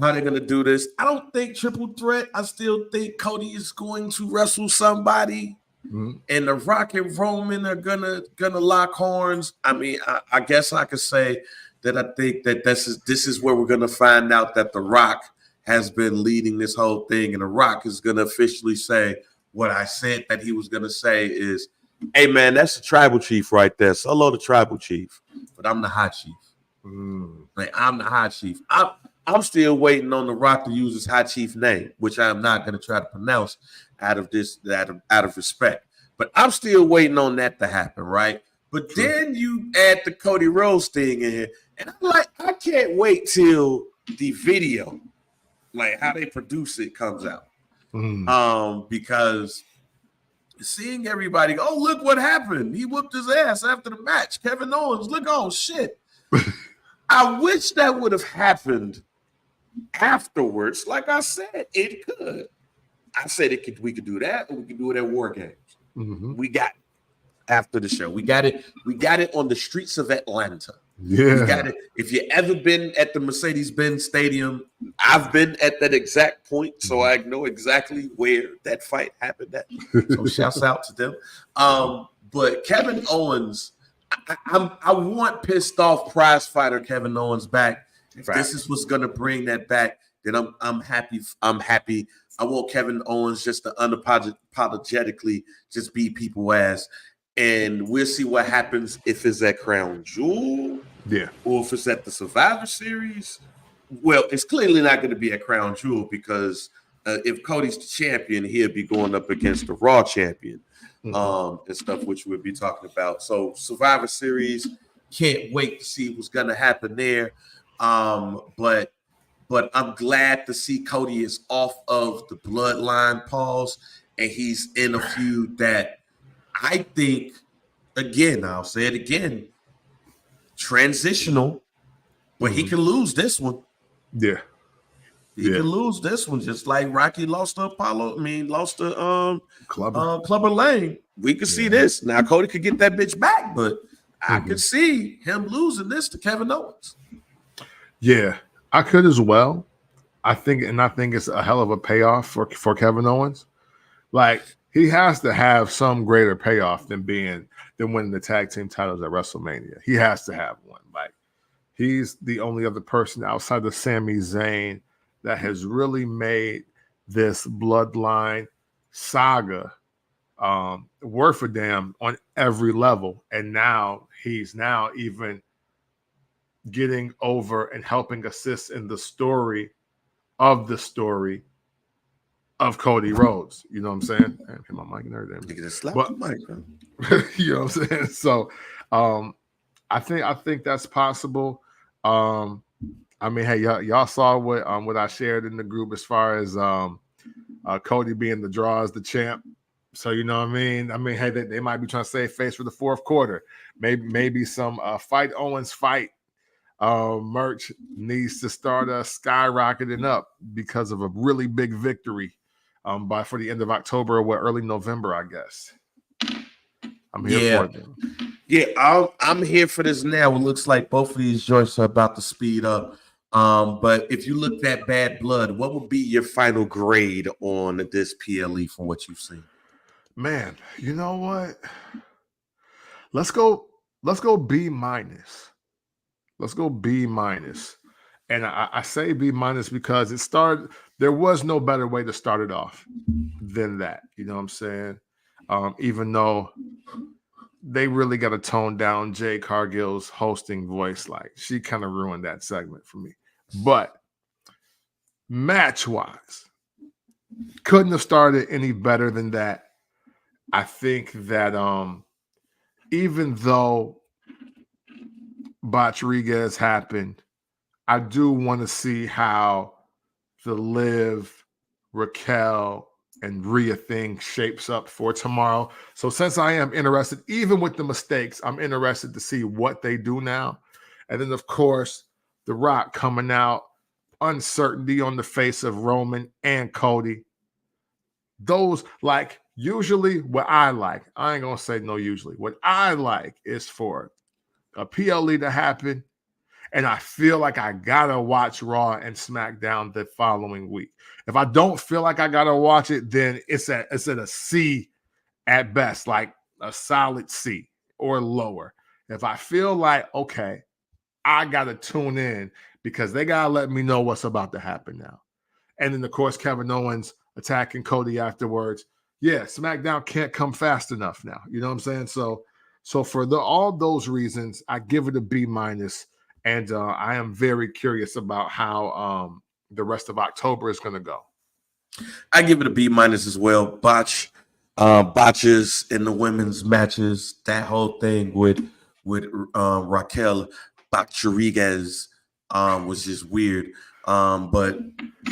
S2: how they're gonna do this. I don't think triple threat. I still think Cody is going to wrestle somebody, and the Rock and Roman are gonna lock horns. I mean, I guess I could say that I think that this is where we're gonna find out that the Rock has been leading this whole thing, and the Rock is gonna officially say what I said that he was gonna say is, "Hey man, that's the tribal chief right there. Solo the tribal chief, but I'm the high chief. Like I'm the high chief. I'm still waiting on the Rock to use his high chief name, which I'm not going to try to pronounce out of respect. But I'm still waiting on that to happen, right? But then you add the Cody Rhodes thing in here, and I'm like, I can't wait till the video, like how they produce it, comes out, because seeing everybody go, oh, look what happened. He whooped his ass after the match. Kevin Owens, look, oh shit. I wish that would have happened afterwards. Like I said, it could. I said it could. We could do that, or we could do it at War Games. We got it after the show. We got it. We got it on the streets of Atlanta.
S1: Yeah,
S2: we got it. If you ever been at the Mercedes-Benz Stadium, I've been at that exact point, so I know exactly where that fight happened at. So shouts out to them. But Kevin Owens, I want pissed off prize fighter Kevin Owens back. If this is what's gonna bring that back, then I'm happy. I'm happy. I want Kevin Owens just to unapologetically just beat people ass. And we'll see what happens if it's at Crown Jewel, or if it's at the Survivor Series. Well, it's clearly not going to be at Crown Jewel because if Cody's the champion, he'll be going up against the Raw champion, and stuff, which we'll be talking about. So Survivor Series, can't wait to see what's going to happen there. But I'm glad to see Cody is off of the Bloodline pause, and he's in a feud that I think, again, I'll say it again, transitional, but he can lose this one.
S1: Yeah.
S2: He can lose this one, just like Rocky lost to Clubber Lang. We could see this. Now, Cody could get that bitch back, but I could see him losing this to Kevin Owens.
S1: Yeah, I could as well. I think it's a hell of a payoff for Kevin Owens. Like, he has to have some greater payoff than winning the tag team titles at WrestleMania. He has to have one. Like, he's the only other person outside of Sami Zayn that has really made this Bloodline saga worth a damn on every level. And now he's now even getting over and helping assist in the story of Cody Rhodes. You know what I'm saying? I hit my mic and everything.
S2: But the mic,
S1: you know what I'm saying? So I think that's possible. I mean, hey, y'all saw what I shared in the group as far as Cody being the draw as the champ. So you know what I mean? I mean, hey, they might be trying to save face for the fourth quarter. Maybe some fight Owens fight merch needs to start skyrocketing up because of a really big victory for the end of October or early November, I guess. I'm here for it.
S2: Yeah, I'm here for this now. It looks like both of these joints are about to speed up. But if you looked at Bad Blood, what would be your final grade on this PLE from what you've seen?
S1: Man, you know what? Let's go B minus. Let's go B minus. And I say B minus because there was no better way to start it off than that. You know what I'm saying? Even though they really got to tone down Jay Cargill's hosting voice. Like, she kind of ruined that segment for me. But match-wise, couldn't have started any better than that. I think that even though Rodriguez happened, I do want to see how the Liv, Raquel, and Rhea thing shapes up for tomorrow. So since I am interested, even with the mistakes, I'm interested to see what they do now. And then, of course, The Rock coming out, uncertainty on the face of Roman and Cody. Those, like, usually what I like, I ain't going to say no usually. What I like is for a PLE to happen, and I feel like I got to watch Raw and SmackDown the following week. If I don't feel like I got to watch it, then it's at a C at best, like a solid C or lower. If I feel like, okay, I got to tune in because they got to let me know what's about to happen now. And then, of course, Kevin Owens attacking Cody afterwards. Yeah, SmackDown can't come fast enough now. You know what I'm saying? So for all those reasons, I give it a B minus. And I am very curious about how the rest of October is going to go.
S2: I give it a B minus as well. Botches in the women's matches. That whole thing with Raquel Rodriguez was just weird. But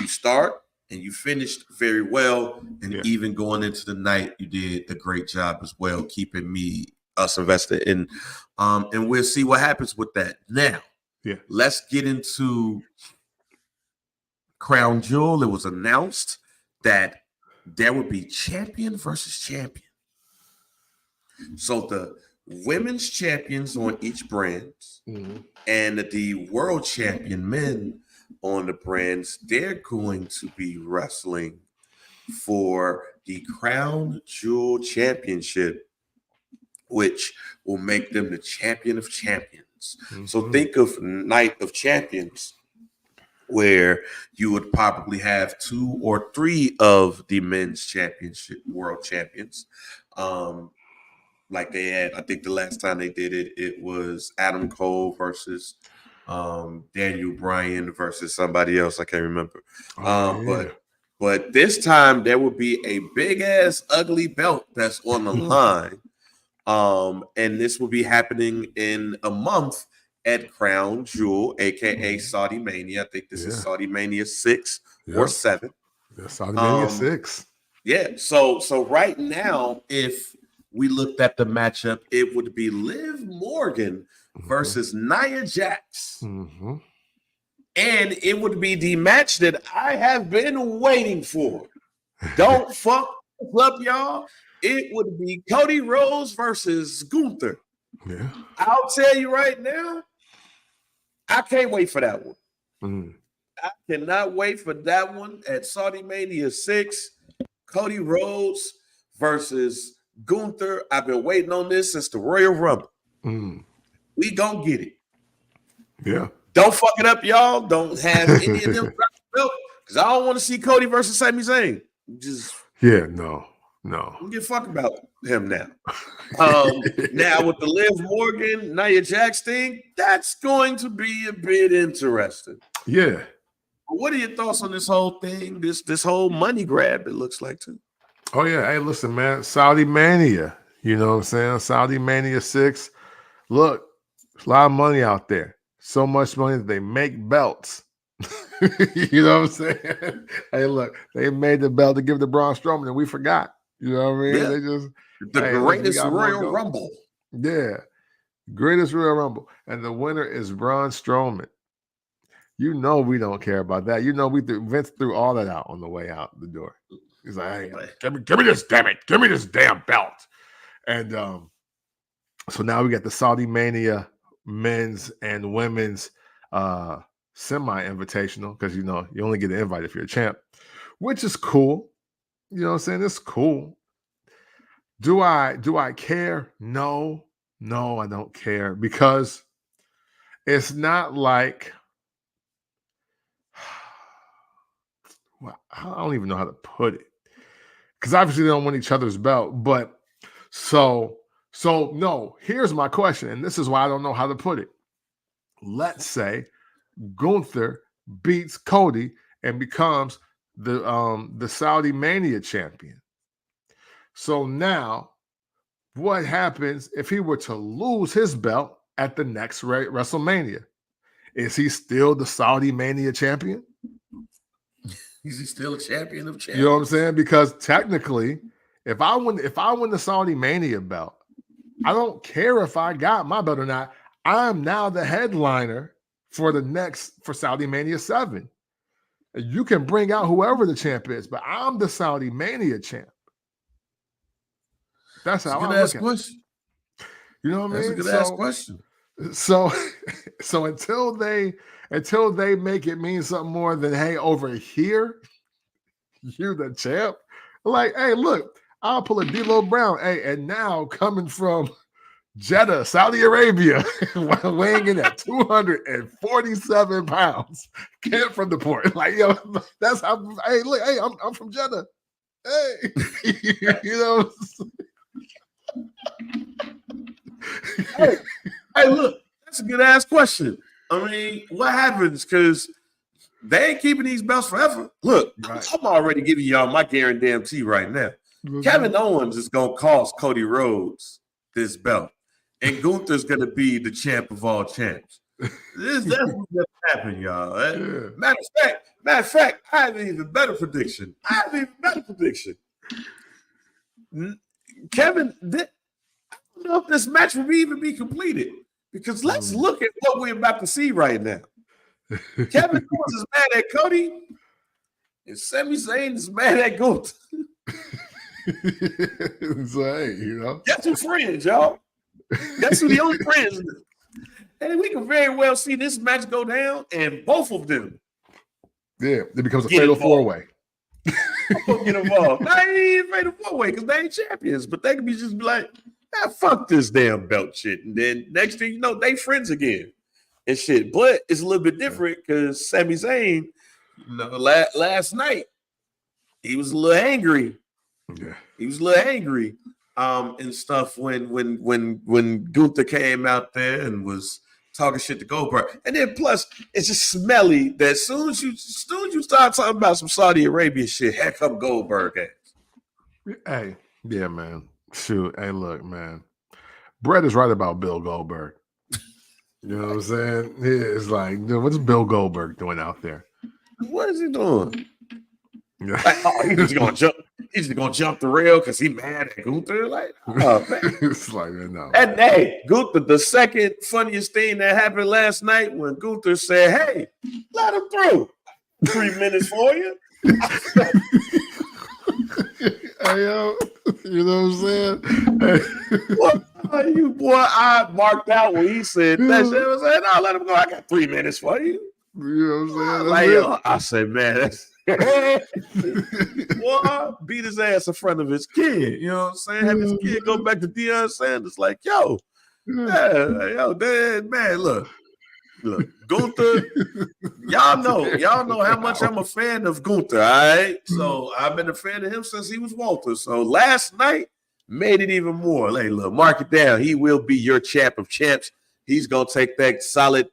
S2: you start and you finished very well, and even going into the night, you did a great job as well, keeping us invested in. And we'll see what happens with that. Now, let's get into Crown Jewel. It was announced that there would be champion versus champion. So the women's champions on each brand and the world champion men on the brands, they're going to be wrestling for the Crown Jewel Championship, which will make them the champion of champions. So think of Night of Champions, where you would probably have 2 or 3 of the men's championship world champions. Like they had, I think the last time they did it, it was Adam Cole versus Daniel Bryan versus somebody else. I can't remember. But this time there will be a big ass ugly belt that's on the line. And this will be happening in a month at Crown Jewel, aka Saudi Mania. I think this is Saudi Mania 6 or 7.
S1: Saudi Mania 6.
S2: Yeah. So right now, if we looked at the matchup, it would be Liv Morgan versus Nia Jax. And it would be the match that I have been waiting for. Don't fuck up, y'all. It would be Cody Rhodes versus Gunther.
S1: Yeah.
S2: I'll tell you right now, I can't wait for that one. I cannot wait for that one at Saudi Mania 6. Cody Rhodes versus Gunther. I've been waiting on this since the Royal Rumble. We gonna get it.
S1: Yeah.
S2: Don't fuck it up, y'all. Don't have any of them because I don't want to see Cody versus Sami Zayn.
S1: No. No.
S2: Don't give a fuck about him now. Now with the Liv Morgan, Nia Jax thing, that's going to be a bit interesting.
S1: Yeah.
S2: What are your thoughts on this whole thing? This whole money grab, it looks like too.
S1: Oh yeah. Hey, listen, man. Saudi Mania. You know what I'm saying? Saudi Mania 6. Look, there's a lot of money out there. So much money that they make belts. You know what I'm saying? Hey, look, they made the belt to give to Braun Strowman, and we forgot. You know what I mean?
S2: Yeah.
S1: They just
S2: The greatest Royal Rumble.
S1: Yeah, greatest Royal Rumble, and the winner is Braun Strowman. You know we don't care about that. You know Vince threw all that out on the way out the door. He's like, hey, give me this, damn it, give me this damn belt. And so now we got the Saudi Mania men's and women's semi-invitational, because you know you only get an invite if you're a champ, which is cool. You know what I'm saying? It's cool. Do I care? No, I don't care, because it's not like, well, I don't even know how to put it, because obviously they don't want each other's belt. But so no, here's my question, and this is why I don't know how to put it. Let's say Gunther beats Cody and becomes the Saudi Mania champion. So now, what happens if he were to lose his belt at the next WrestleMania? Is he still the Saudi Mania champion?
S2: Is he still a champion of champions?
S1: You know what I'm saying? Because technically, if I win the Saudi Mania belt, I don't care if I got my belt or not. I'm now the headliner for Saudi Mania 7. You can bring out whoever the champ is, but I'm the Saudi Mania champ. That's how I look at it. You know what I mean?
S2: That's a good ass question.
S1: So until they make it mean something more than, hey, over here, you're the champ. Like, hey, look, I'll pull a D'Lo Brown. Hey, and now coming from Jeddah, Saudi Arabia, weighing in at 247 pounds, came from the port. Like, yo, that's how. Hey, look, hey, I'm from Jeddah. Hey, you know.
S2: Hey, look, that's a good ass question. I mean, what happens? Because they ain't keeping these belts forever. Look, right. I'm already giving y'all my guarantee right now. Mm-hmm. Kevin Owens is gonna cost Cody Rhodes this belt, and Gunther's gonna be the champ of all champs. That's what's gonna happen, y'all. Yeah. Matter of fact, I have an even better prediction. Kevin, I don't know if this match will even be completed, because let's look at what we're about to see right now. Kevin Owens is mad at Cody, and Sami Zayn is mad at Gunther.
S1: So, hey, you know,
S2: that's two friends, y'all. That's who the only friends is. And we can very well see this match go down, and both of them,
S1: yeah, it becomes a fatal four-way.
S2: Get involved. Now, ain't even fatal four-way because they ain't champions, but they can be just like, fuck this damn belt shit. And then next thing you know, they friends again and shit. But it's a little bit different because Sami Zayn, you know, last night, he was a little angry.
S1: Yeah.
S2: He was a little angry and stuff when Gunther came out there and was talking shit to Goldberg. And then plus, it's just smelly that as soon as you start talking about some Saudi Arabia shit, heck up Goldberg ass.
S1: Hey, yeah, man. Shoot, hey, look, man. Brett is right about Bill Goldberg. You know what I'm saying? It's like, dude, what's Bill Goldberg doing out there?
S2: What is he doing? Yeah. Like, oh, he's just gonna jump. He's just gonna jump the rail because he mad at Gunther. Like, oh man,
S1: it's like, no.
S2: And hey, Gunther, the second funniest thing that happened last night when Gunther said, "Hey, let him through. 3 minutes for you."
S1: Hey, yo, you know what I'm saying? Hey.
S2: What, you boy, I marked out when he said that shit. I was like, no, let him go. I got 3 minutes for you.
S1: You know what I'm saying?
S2: Like, yo, I said, man, that's boy, beat his ass in front of his kid. You know what I'm saying? Have his kid go back to Deion Sanders. Like, yo, man, look, Look, Gunther, y'all know how much I'm a fan of Gunther, all right? So I've been a fan of him since he was Walter. So last night made it even more. Hey, look, mark it down. He will be your champ of champs. He's going to take that solid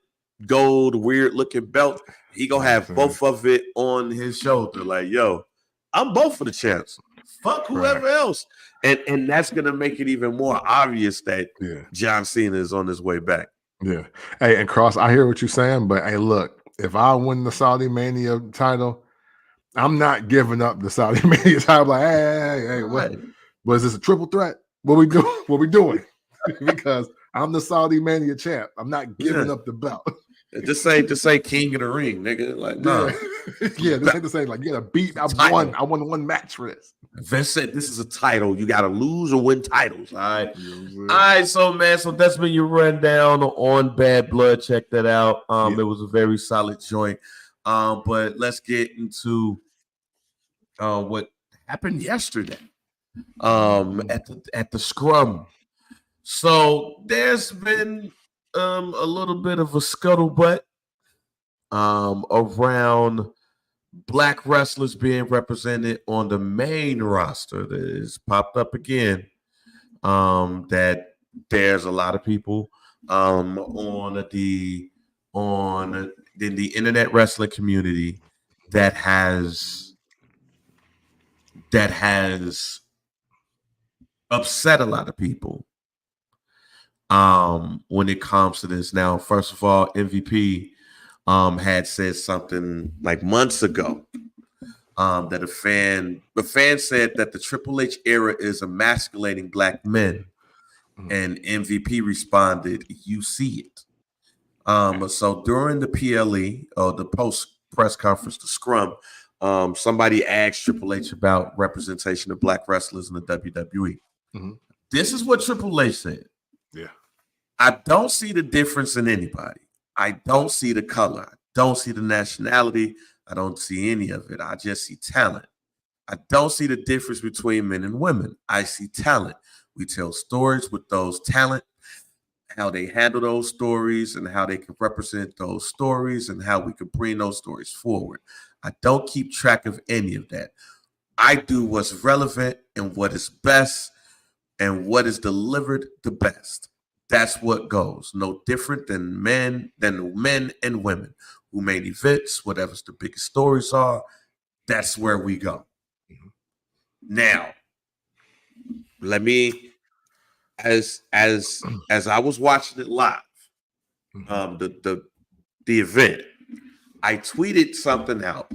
S2: gold, weird-looking belt. He going to have both of it on his shoulder. Like, yo, I'm both for the champs. Fuck whoever else. And that's going to make it even more obvious that John Cena is on his way back.
S1: Yeah. Hey, and Cross, I hear what you're saying, but hey, look, if I win the Saudi Mania title, I'm not giving up the Saudi Mania title. Like, hey, what? Was this a triple threat? What we do? What we doing? Because I'm the Saudi Mania champ. I'm not giving up the belt.
S2: Just say King of the Ring, nigga. Like, no.
S1: Yeah, this ain't the same. Like, a beat. I won one match for this.
S2: Vince said this is a title. You got to lose or win titles. All right. All right. So, man, that's been your rundown on Bad Blood. Check that out. It was a very solid joint. But let's get into what happened yesterday at the scrum. So there's been a little bit of a scuttlebutt around Black wrestlers being represented on the main roster. That has popped up again. That there's a lot of people in the internet wrestling community that has upset a lot of people when it comes to this. Now, first of all, MVP had said something like months ago that a fan said that the Triple H era is emasculating Black men, and MVP responded, "You see it." So during the PLE or the post press conference, the scrum, somebody asked Triple H about representation of Black wrestlers in the WWE. This is what Triple H said.
S1: Yeah.
S2: I don't see the difference in anybody. I don't see the color. I don't see the nationality. I don't see any of it. I just see talent. I don't see the difference between men and women. I see talent. We tell stories with those talent, how they handle those stories and how they can represent those stories and how we can bring those stories forward. I don't keep track of any of that. I do what's relevant and what is best and what is delivered the best. That's what goes. No different than men and women who main events, whatever's the biggest stories are. That's where we go. Now, let me, as I was watching it live, the event, I tweeted something out,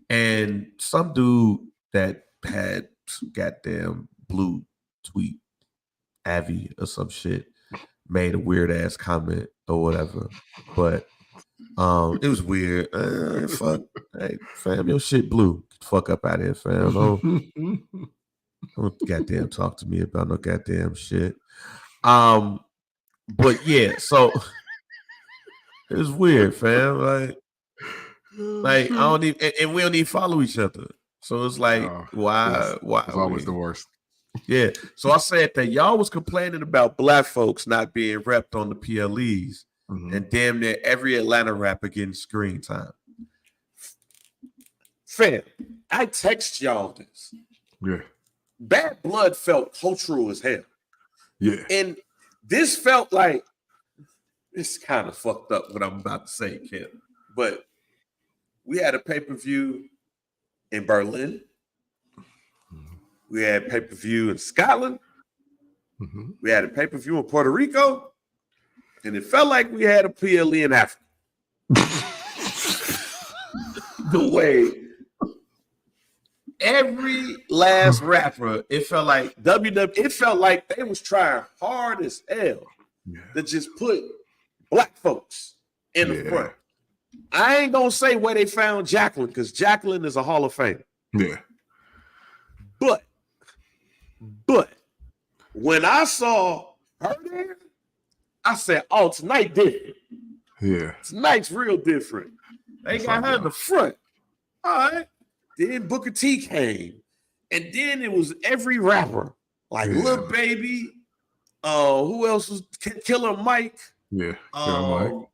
S2: and some dude that had some goddamn blue tweet, Avi or some shit, made a weird ass comment or whatever, but it was weird. Fuck, hey fam, your shit blue. Get the fuck up out of here, fam. Don't goddamn talk to me about no goddamn shit. But yeah, so it was weird, fam. Like I don't even, and we don't even follow each other. So it's like, why?
S1: It's always the worst.
S2: Yeah. So I said that y'all was complaining about Black folks not being repped on the PLEs, and damn near every Atlanta rapper getting screen time. Fam, I text y'all this.
S1: Yeah.
S2: Bad Blood felt cultural as hell.
S1: Yeah.
S2: And this felt like, it's kind of fucked up what I'm about to say, Kim. But we had a pay-per-view in Berlin. We had pay-per-view in Scotland. We had a pay-per-view in Puerto Rico. And it felt like we had a PLE in Africa. The way every last rapper, it felt like it felt like they was trying hard as hell to just put Black folks in the front. I ain't gonna say where they found Jacqueline, because Jacqueline is a Hall of Fame.
S1: Yeah.
S2: But when I saw her there, I said, "Oh, tonight different.
S1: Yeah.
S2: Tonight's real different." They got her in the front. All right. Then Booker T came. And then it was every rapper. Like Lil Baby. Who else was Killer Mike?
S1: Yeah. Killer Mike.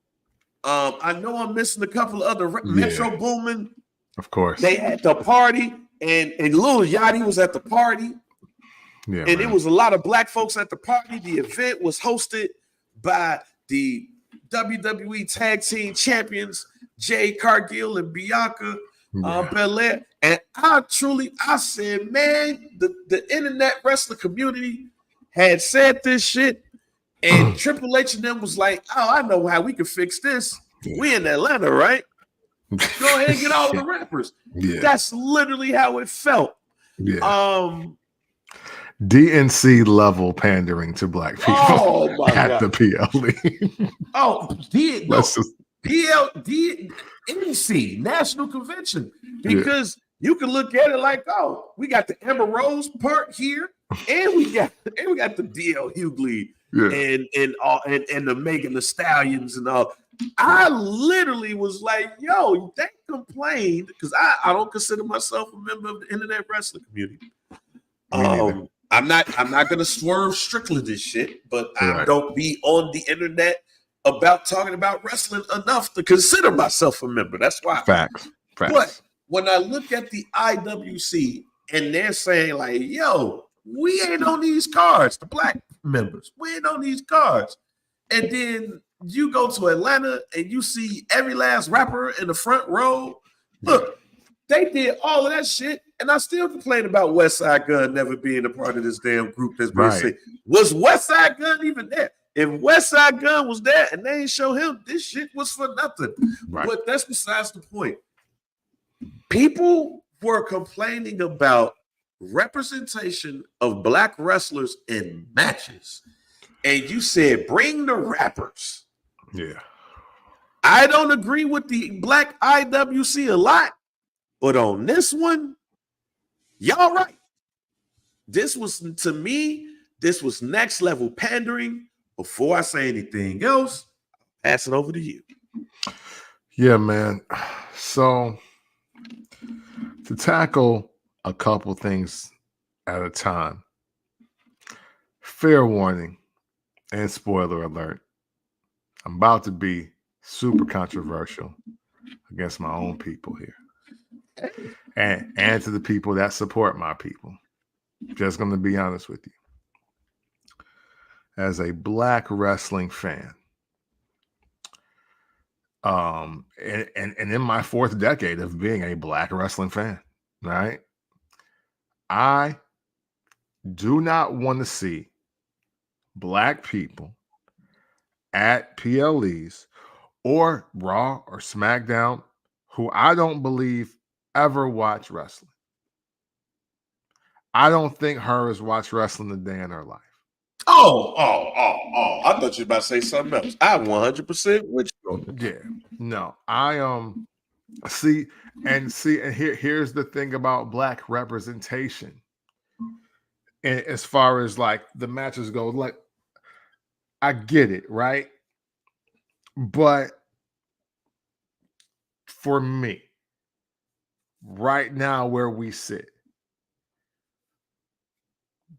S2: I know I'm missing a couple of other Metro Boomin.
S1: Of course.
S2: They had the party, and Lil Yachty was at the party.
S1: Yeah,
S2: and it was a lot of black folks at the party. The event was hosted by the WWE Tag Team Champions, Jade Cargill and Bianca Belair. And I said, man, the internet wrestling community had said this shit. And Triple H and them was like, oh, I know how we can fix this. We in Atlanta, right? Go ahead and get all of the rappers. Yeah. That's literally how it felt.
S1: Yeah. DNC level pandering to black people at the PLE.
S2: DNC National Convention, because you can look at it like, oh, we got the Amber Rose part here, and we got the DL Hughley and the Megan Thee Stallions and all. I literally was like, yo, they complained because I don't consider myself a member of the internet wrestling community. I'm not gonna swerve strictly this shit, but I don't be on the internet about talking about wrestling enough to consider myself a member. That's why.
S1: Facts.
S2: But when I look at the IWC and they're saying like, yo, we ain't on these cards, the black members, we ain't on these cards. And then you go to Atlanta and you see every last rapper in the front row. Look, they did all of that shit, and I still complain about Westside Gunn never being a part of this damn group that's been saying, was Westside Gunn even there? If Westside Gunn was there and they ain't show him, this shit was for nothing. But that's besides the point. People were complaining about representation of black wrestlers in matches. And you said, bring the rappers.
S1: Yeah.
S2: I don't agree with the black IWC a lot. But on this one, y'all right. This was, to me, this was next level pandering. Before I say anything else, pass it over to you.
S1: Yeah, man. So to tackle a couple things at a time, fair warning and spoiler alert, I'm about to be super controversial against my own people here. And to the people that support my people. Just going to be honest with you. As a black wrestling fan, and in my fourth decade of being a black wrestling fan, right? I do not want to see black people at PLEs or Raw or SmackDown who I don't believe ever watch wrestling. I don't think her has watched wrestling a day in her life.
S2: Oh. I thought you were about to say something else. I 100% with you.
S1: Yeah. No. I see, and here's the thing about black representation. And as far as like the matches go, like I get it, right? But for me, right now where we sit,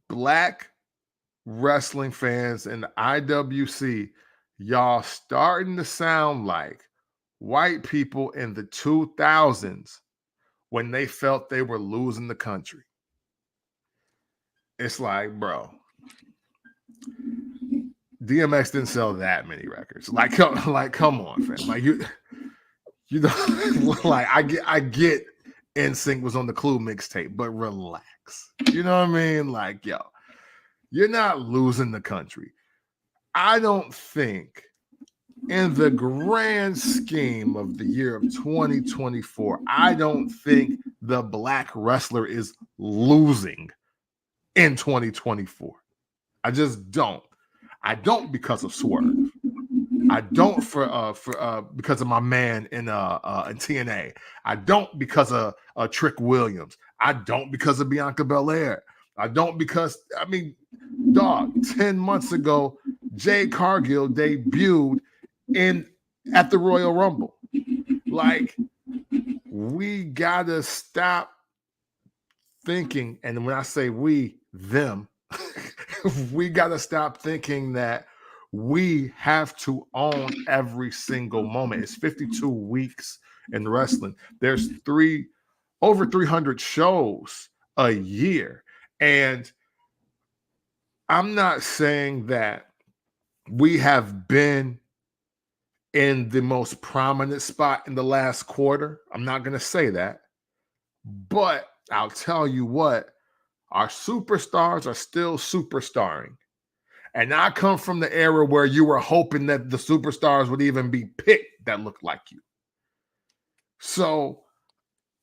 S1: black wrestling fans and the IWC, y'all starting to sound like white people in the 2000s when they felt they were losing the country. It's like, bro, DMX didn't sell that many records. Like come on, fam. Like you know, like I get NSYNC was on the Clue mixtape, but relax. You know what I mean? Like, yo, you're not losing the country. I don't think in the grand scheme of the year of 2024, I don't think the black wrestler is losing in 2024. I just don't. I don't because of Swerve. I don't for because of my man in TNA. I don't because of Trick Williams. I don't because of Bianca Belair. I don't because, I mean, dog, 10 months ago, Jade Cargill debuted at the Royal Rumble. Like, we gotta stop thinking, and when I say we, them, we gotta stop thinking that We have to own every single moment. It's 52 weeks in wrestling. There's over 300 shows a year. And I'm not saying that we have been in the most prominent spot in the last quarter. I'm not going to say that. But I'll tell you what, our superstars are still superstarring. And I come from the era where you were hoping that the superstars would even be picked that looked like you. So,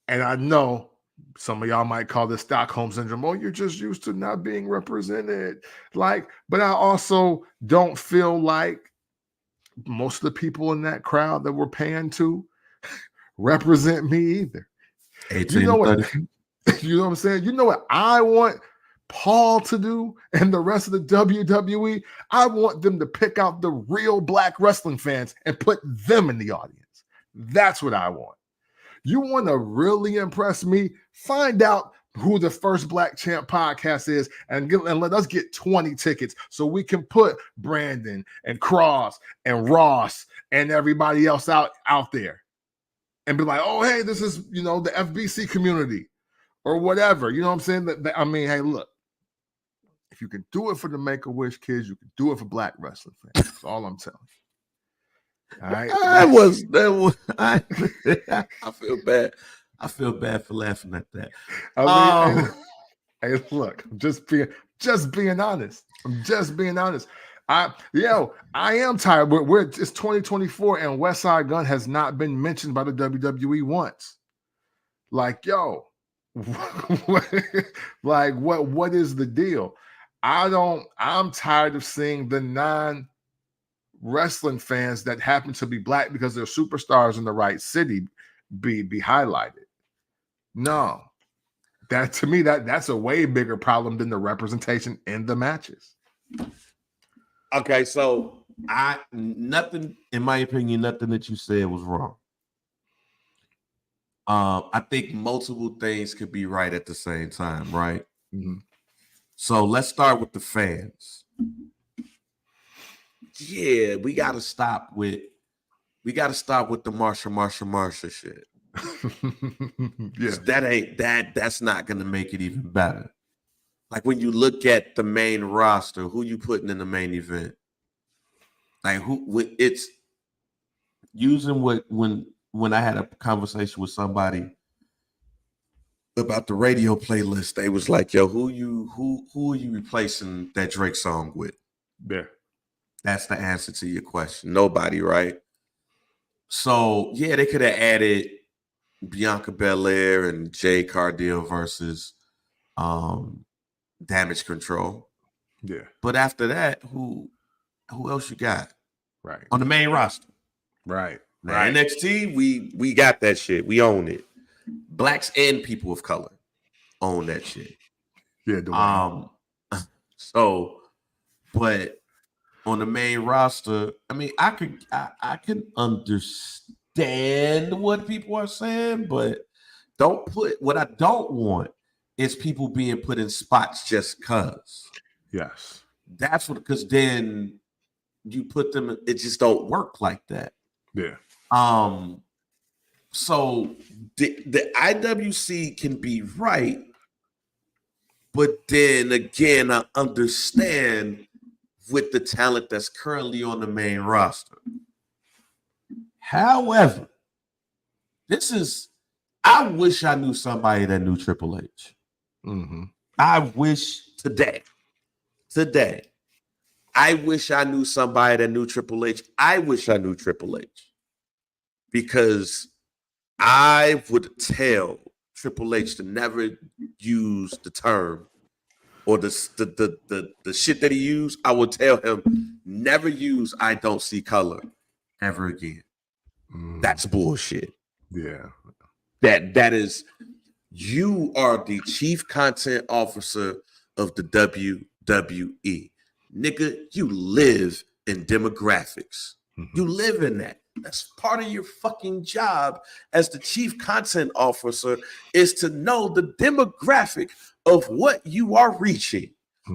S1: and I know some of y'all might call this Stockholm syndrome. Oh, you're just used to not being represented. But I also don't feel like most of the people in that crowd that we're paying to represent me either.
S2: 18
S1: You know what?
S2: 30.
S1: You know what I'm saying? You know what I want Paul to do and the rest of the WWE? I want them to pick out the real black wrestling fans and put them in the audience. That's what I want. You want to really impress me? Find out who the First Black Champ podcast is and let us get 20 tickets so we can put Brandon and Cross and Ross and everybody else out there and be like, oh, hey, this is, the FBC community or whatever. You know what I'm saying? I mean, hey, look, if you can do it for the Make-A-Wish kids, you can do it for black wrestling fans. That's all I'm telling you. All right.
S2: I feel bad. I feel bad for laughing at that.
S1: I mean, hey, look, I'm just being honest. I'm just being honest. I am tired. It's 2024 and Westside Gunn has not been mentioned by the WWE once. Like, yo, what is the deal? I'm tired of seeing the non-wrestling fans that happen to be black because they're superstars in the right city be highlighted. No. That to me, that's a way bigger problem than the representation in the matches.
S2: Okay, so nothing, in my opinion, nothing that you said was wrong. I think multiple things could be right at the same time, right?
S1: Mm-hmm.
S2: So let's start with the fans. Yeah, we gotta stop with the Marsha shit.
S1: Yeah,
S2: that's not gonna make it even better. Like when you look at the main roster, who you putting in the main event? Like it's using when I had a conversation with somebody about the radio playlist, they was like, yo, who are you replacing that Drake song with?
S1: Yeah.
S2: That's the answer to your question. Nobody, right? So yeah, they could have added Bianca Belair and Jay Cardill versus Damage Control.
S1: Yeah.
S2: But after that, who else you got?
S1: Right.
S2: On the main roster.
S1: Right.
S2: Now, NXT, we got that shit. We own it. Blacks and people of color own that shit.
S1: Yeah.
S2: So, but on the main roster, I mean, I can understand what people are saying, but what I don't want is people being put in spots just cause.
S1: Yes.
S2: That's because then you put them, it just don't work like that.
S1: Yeah.
S2: So the IWC can be right, but then again, I understand with the talent that's currently on the main roster. However, I wish I knew somebody that knew Triple H.
S1: Mm-hmm.
S2: I wish today, I wish I knew somebody that knew Triple H. I wish I knew Triple H. Because I would tell Triple H to never use the term or the shit that he used. I would tell him never use "I don't see color" ever again. That's bullshit.
S1: Yeah.
S2: That is, you are the chief content officer of the WWE. Nigga, you live in demographics.
S1: Mm-hmm.
S2: You live in that. That's part of your fucking job as the chief content officer, is to know the demographic of what you are reaching.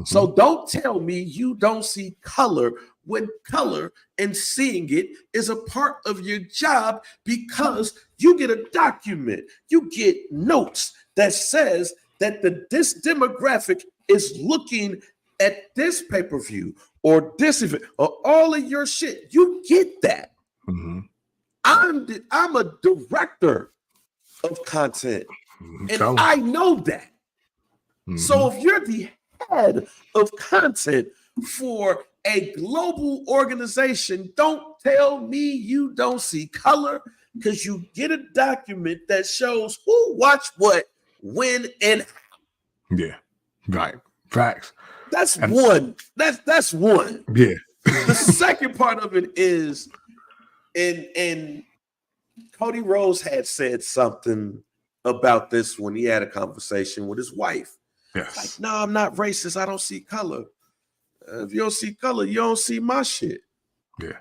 S2: So don't tell me you don't see color when color and seeing it is a part of your job, because you get a document, you get notes that says that this demographic is looking at this pay-per-view or this event or all of your shit. You get that. I'm a director of content, and I know that. So if you're the head of content for a global organization, don't tell me you don't see color, because you get a document that shows who watched what, when, and how.
S1: Yeah, right. Facts.
S2: That's one. That's one.
S1: Yeah.
S2: The second part of it is, and Cody Rhodes had said something about this when he had a conversation with his wife.
S1: Yes.
S2: Like, no, I'm not racist. I don't see color. If you don't see color, you don't see my shit.
S1: Yeah.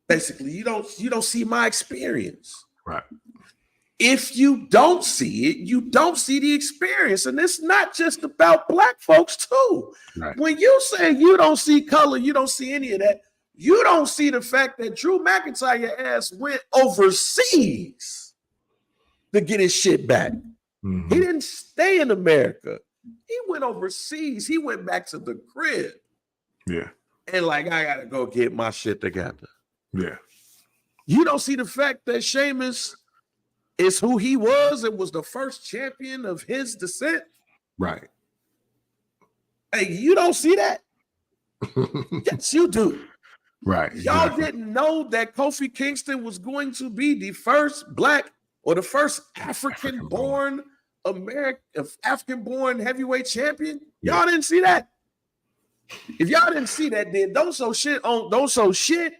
S2: Basically, you don't see my experience.
S1: Right.
S2: If you don't see it, you don't see the experience. And it's not just about black folks too.
S1: Right.
S2: When you say you don't see color, you don't see any of that. You don't see the fact that Drew McIntyre ass went overseas to get his shit back. He didn't stay in America. He went overseas. He went back to the crib.
S1: Yeah.
S2: And like, I gotta go get my shit together.
S1: Yeah.
S2: You don't see the fact that Sheamus is who he was and was the first champion of his descent.
S1: Right.
S2: Hey, you don't see that? Yes, you do.
S1: Right.
S2: Y'all
S1: Exactly.
S2: didn't know that Kofi Kingston was going to be the first black or the first African-born African-born heavyweight champion? Y'all didn't see that? If y'all didn't see that, then don't show shit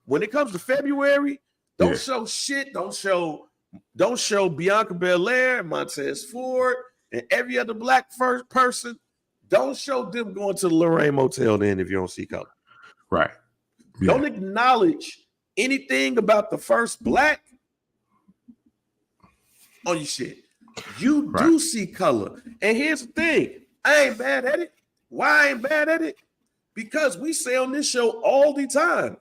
S2: when it comes to February. Don't show shit. Don't show Bianca Belair and Montez Ford and every other black first person. Don't show them going to the Lorraine Motel then if you don't see color.
S1: Right. Yeah.
S2: Don't acknowledge anything about the first black on your shit. You do see color. And here's the thing. I ain't bad at it. Why I ain't bad at it? Because we say on this show all the time,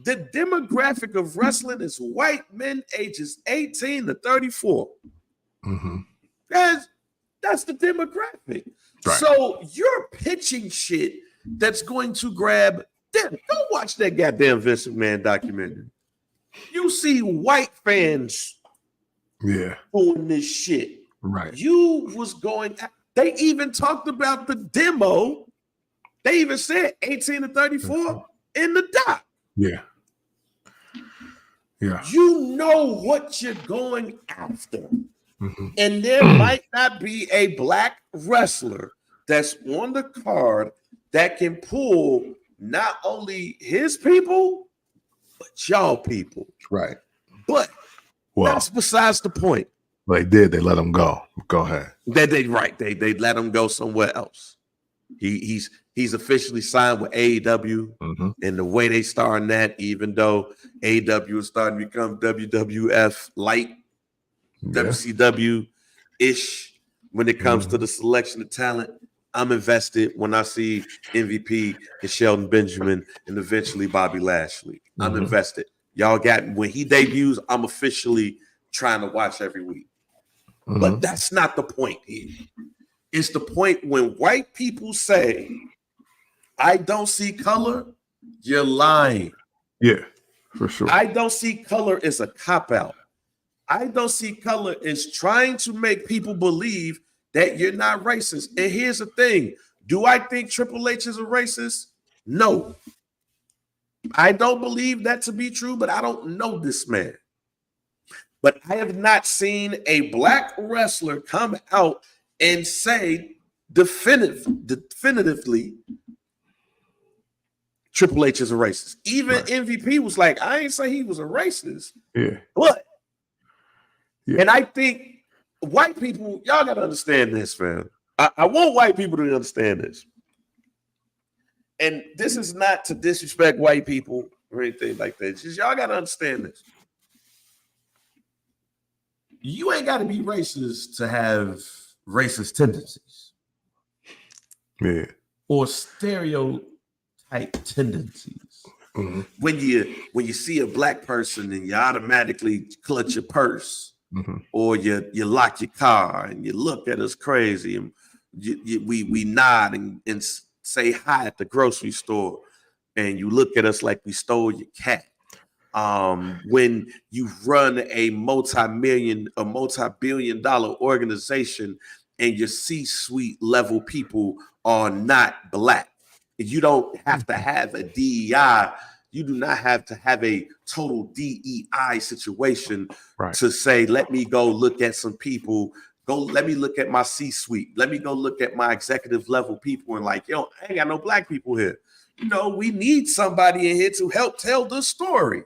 S2: the demographic of wrestling is white men ages 18 to 34. That's the demographic. Right. So you're pitching shit that's going to grab them. Go watch that goddamn Vince McMahon documentary. You see white fans doing this shit.
S1: Right.
S2: You was going, they even talked about the demo. They even said 18 to 34 in the doc.
S1: Yeah. Yeah.
S2: You know what you're going after. And there might not be a black wrestler that's on the card that can pull not only his people, but y'all people.
S1: Right.
S2: But that's besides the point.
S1: They did. They let him go. Go ahead.
S2: They let him go somewhere else. He's officially signed with AEW, and the way they starting that, even though AEW is starting to become WWF light, WCW-ish when it comes to the selection of talent, I'm invested when I see MVP and Shelton Benjamin and eventually Bobby Lashley. I'm invested. Y'all got, when he debuts, I'm officially trying to watch every week. But that's not the point here. It's the point when white people say, I don't see color, you're lying.
S1: Yeah, for sure.
S2: I don't see color is a cop-out. I don't see color is trying to make people believe that you're not racist. And here's the thing. Do I think Triple H is a racist? No. I don't believe that to be true, but I don't know this man. But I have not seen a black wrestler come out and say definitively Triple H is a racist. Even MVP was like, I ain't say he was a racist.
S1: Yeah.
S2: But and I think white people, y'all got to understand this, fam. I want white people to understand this. And this is not to disrespect white people or anything like that. It's just y'all got to understand this. You ain't got to be racist to have racist tendencies.
S1: Yeah.
S2: or stereotype tendencies.
S1: Mm-hmm.
S2: When you see a black person and you automatically clutch your purse,
S1: Mm-hmm.
S2: or you lock your car and you look at us crazy, and we nod and say hi at the grocery store, and you look at us like we stole your cat. When you run a multi-billion-dollar organization and your C-suite level people are not black, you don't have to have a DEI. You do not have to have a total DEI situation to say, let me go look at some people. Let me look at my C-suite. Let me go look at my executive level people and like, yo, I ain't got no black people here. We need somebody in here to help tell the story.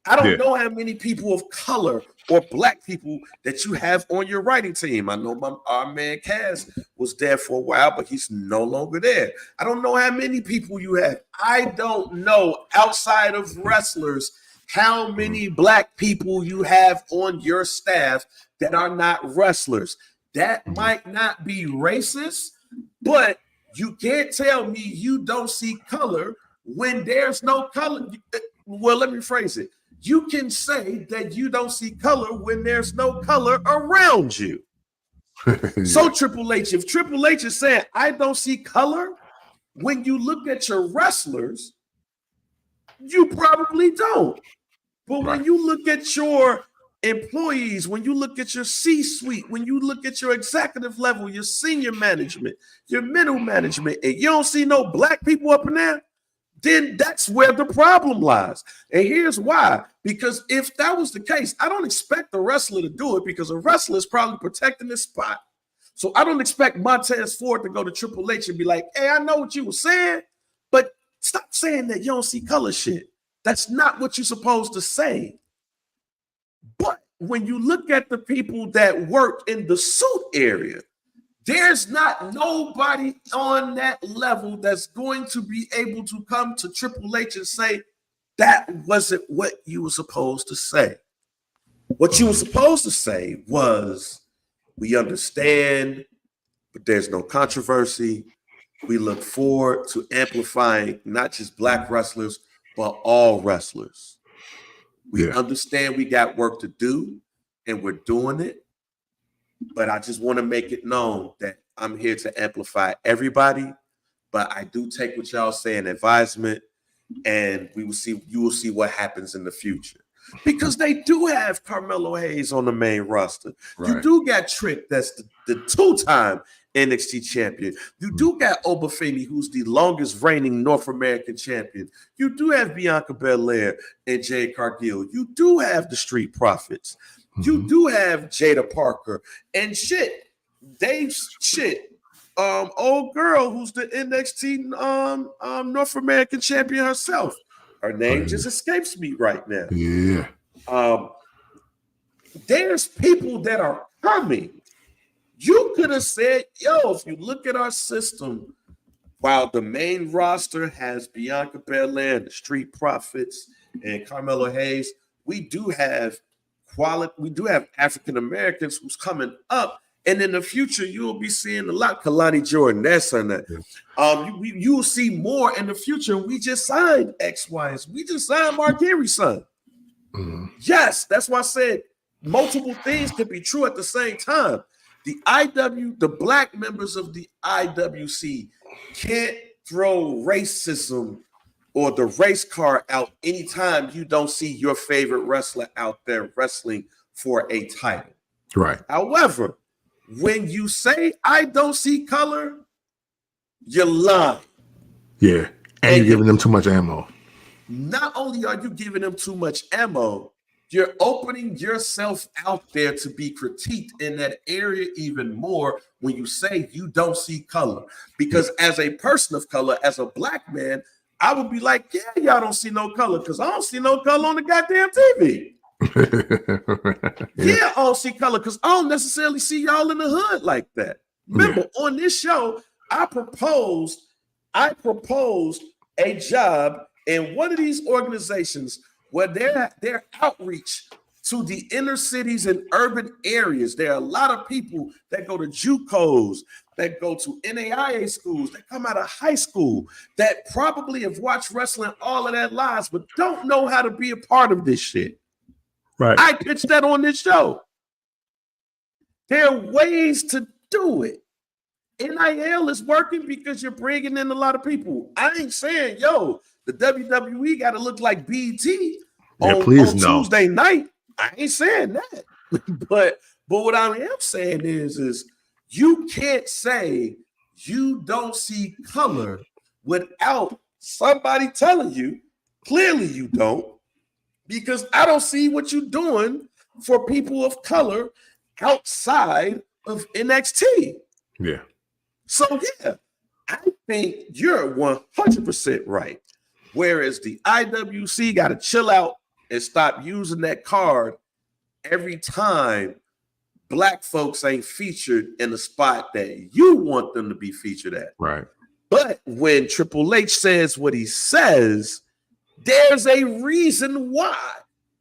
S2: I don't know how many people of color or black people that you have on your writing team. I know our man Cass was there for a while, but he's no longer there. I don't know how many people you have. I don't know, outside of wrestlers, how many black people you have on your staff that are not wrestlers. That might not be racist, but you can't tell me you don't see color when there's no color. Well, let me phrase it. You can say that you don't see color when there's no color around you. So Triple H, if Triple H is saying, I don't see color, when you look at your wrestlers, you probably don't. But when you look at your employees, when you look at your C-suite, when you look at your executive level, your senior management, your middle management, and you don't see no black people up in there, then that's where the problem lies. And here's why. Because if that was the case, I don't expect the wrestler to do it, because a wrestler is probably protecting this spot. So I don't expect Montez Ford to go to Triple H and be like, hey, I know what you were saying, but stop saying that you don't see color shit. That's not what you're supposed to say. But when you look at the people that work in the suit area, there's not nobody on that level that's going to be able to come to Triple H and say, that wasn't what you were supposed to say. What you were supposed to say was, we understand, but there's no controversy. We look forward to amplifying not just black wrestlers, but all wrestlers. We understand we got work to do, and we're doing it. But I just want to make it known that I'm here to amplify everybody. But I do take what y'all say in advisement, and you will see what happens in the future. Because they do have Carmelo Hayes on the main roster. You do got Trick, that's the two-time NXT champion. You do got Obafemi, who's the longest reigning North American champion. You do have Bianca Belair and Jade Cargill. You do have the Street Profits. You do have Jada Parker and old girl who's the NXT North American champion herself. Her name just escapes me right now.
S1: Yeah.
S2: There's people that are coming. You could have said, yo, if you look at our system, while the main roster has Bianca Belair, the Street Profits, and Carmelo Hayes, we do have African Americans who's coming up. And in the future, you will be seeing a lot. Kalani Jordan, that's her name. You will see more in the future. We just signed XY. We just signed Mark Henry's son. Yes, that's why I said multiple things can be true at the same time. The black members of the IWC can't throw racism or the race card out anytime you don't see your favorite wrestler out there wrestling for a title.
S1: Right.
S2: However, when you say I don't see color, you're lying.
S1: Yeah. And you're giving them too much ammo.
S2: Not only are you giving them too much ammo, you're opening yourself out there to be critiqued in that area even more when you say you don't see color. Because as a person of color, as a black man, I would be like, yeah, y'all don't see no color, because I don't see no color on the goddamn TV. Yeah, I don't see color because I don't necessarily see y'all in the hood like that. Remember, on this show, I proposed a job in one of these organizations where their outreach to the inner cities and urban areas. There are a lot of people that go to JUCOs, that go to NAIA schools, that come out of high school, that probably have watched wrestling all of their lives, but don't know how to be a part of this shit.
S1: Right.
S2: I pitched that on this show. There are ways to do it. NIL is working because you're bringing in a lot of people. I ain't saying, yo, the WWE got to look like BT on Tuesday night. I ain't saying that. but what I am saying is you can't say you don't see color without somebody telling you, clearly you don't, because I don't see what you're doing for people of color outside of NXT.
S1: Yeah.
S2: So, yeah, I think you're 100% right. Whereas the IWC got to chill out and stop using that card every time black folks ain't featured in a spot that you want them to be featured at.
S1: Right.
S2: But when Triple H says what he says, there's a reason why.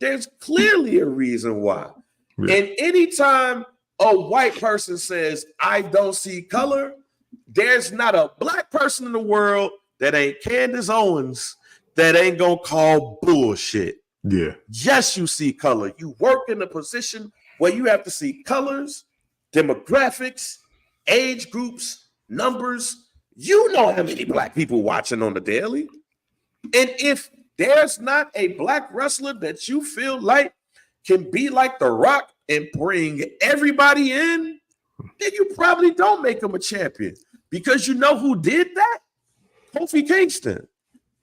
S2: There's clearly a reason why. Yeah. And anytime a white person says, I don't see color, there's not a black person in the world that ain't Candace Owens that ain't gonna call bullshit.
S1: Yeah.
S2: Yes, you see color. You work in a position where you have to see colors, demographics, age groups, numbers. You know how many black people watching on the daily. And if there's not a black wrestler that you feel like can be like The Rock and bring everybody in, then you probably don't make him a champion. Because you know who did that? Kofi Kingston.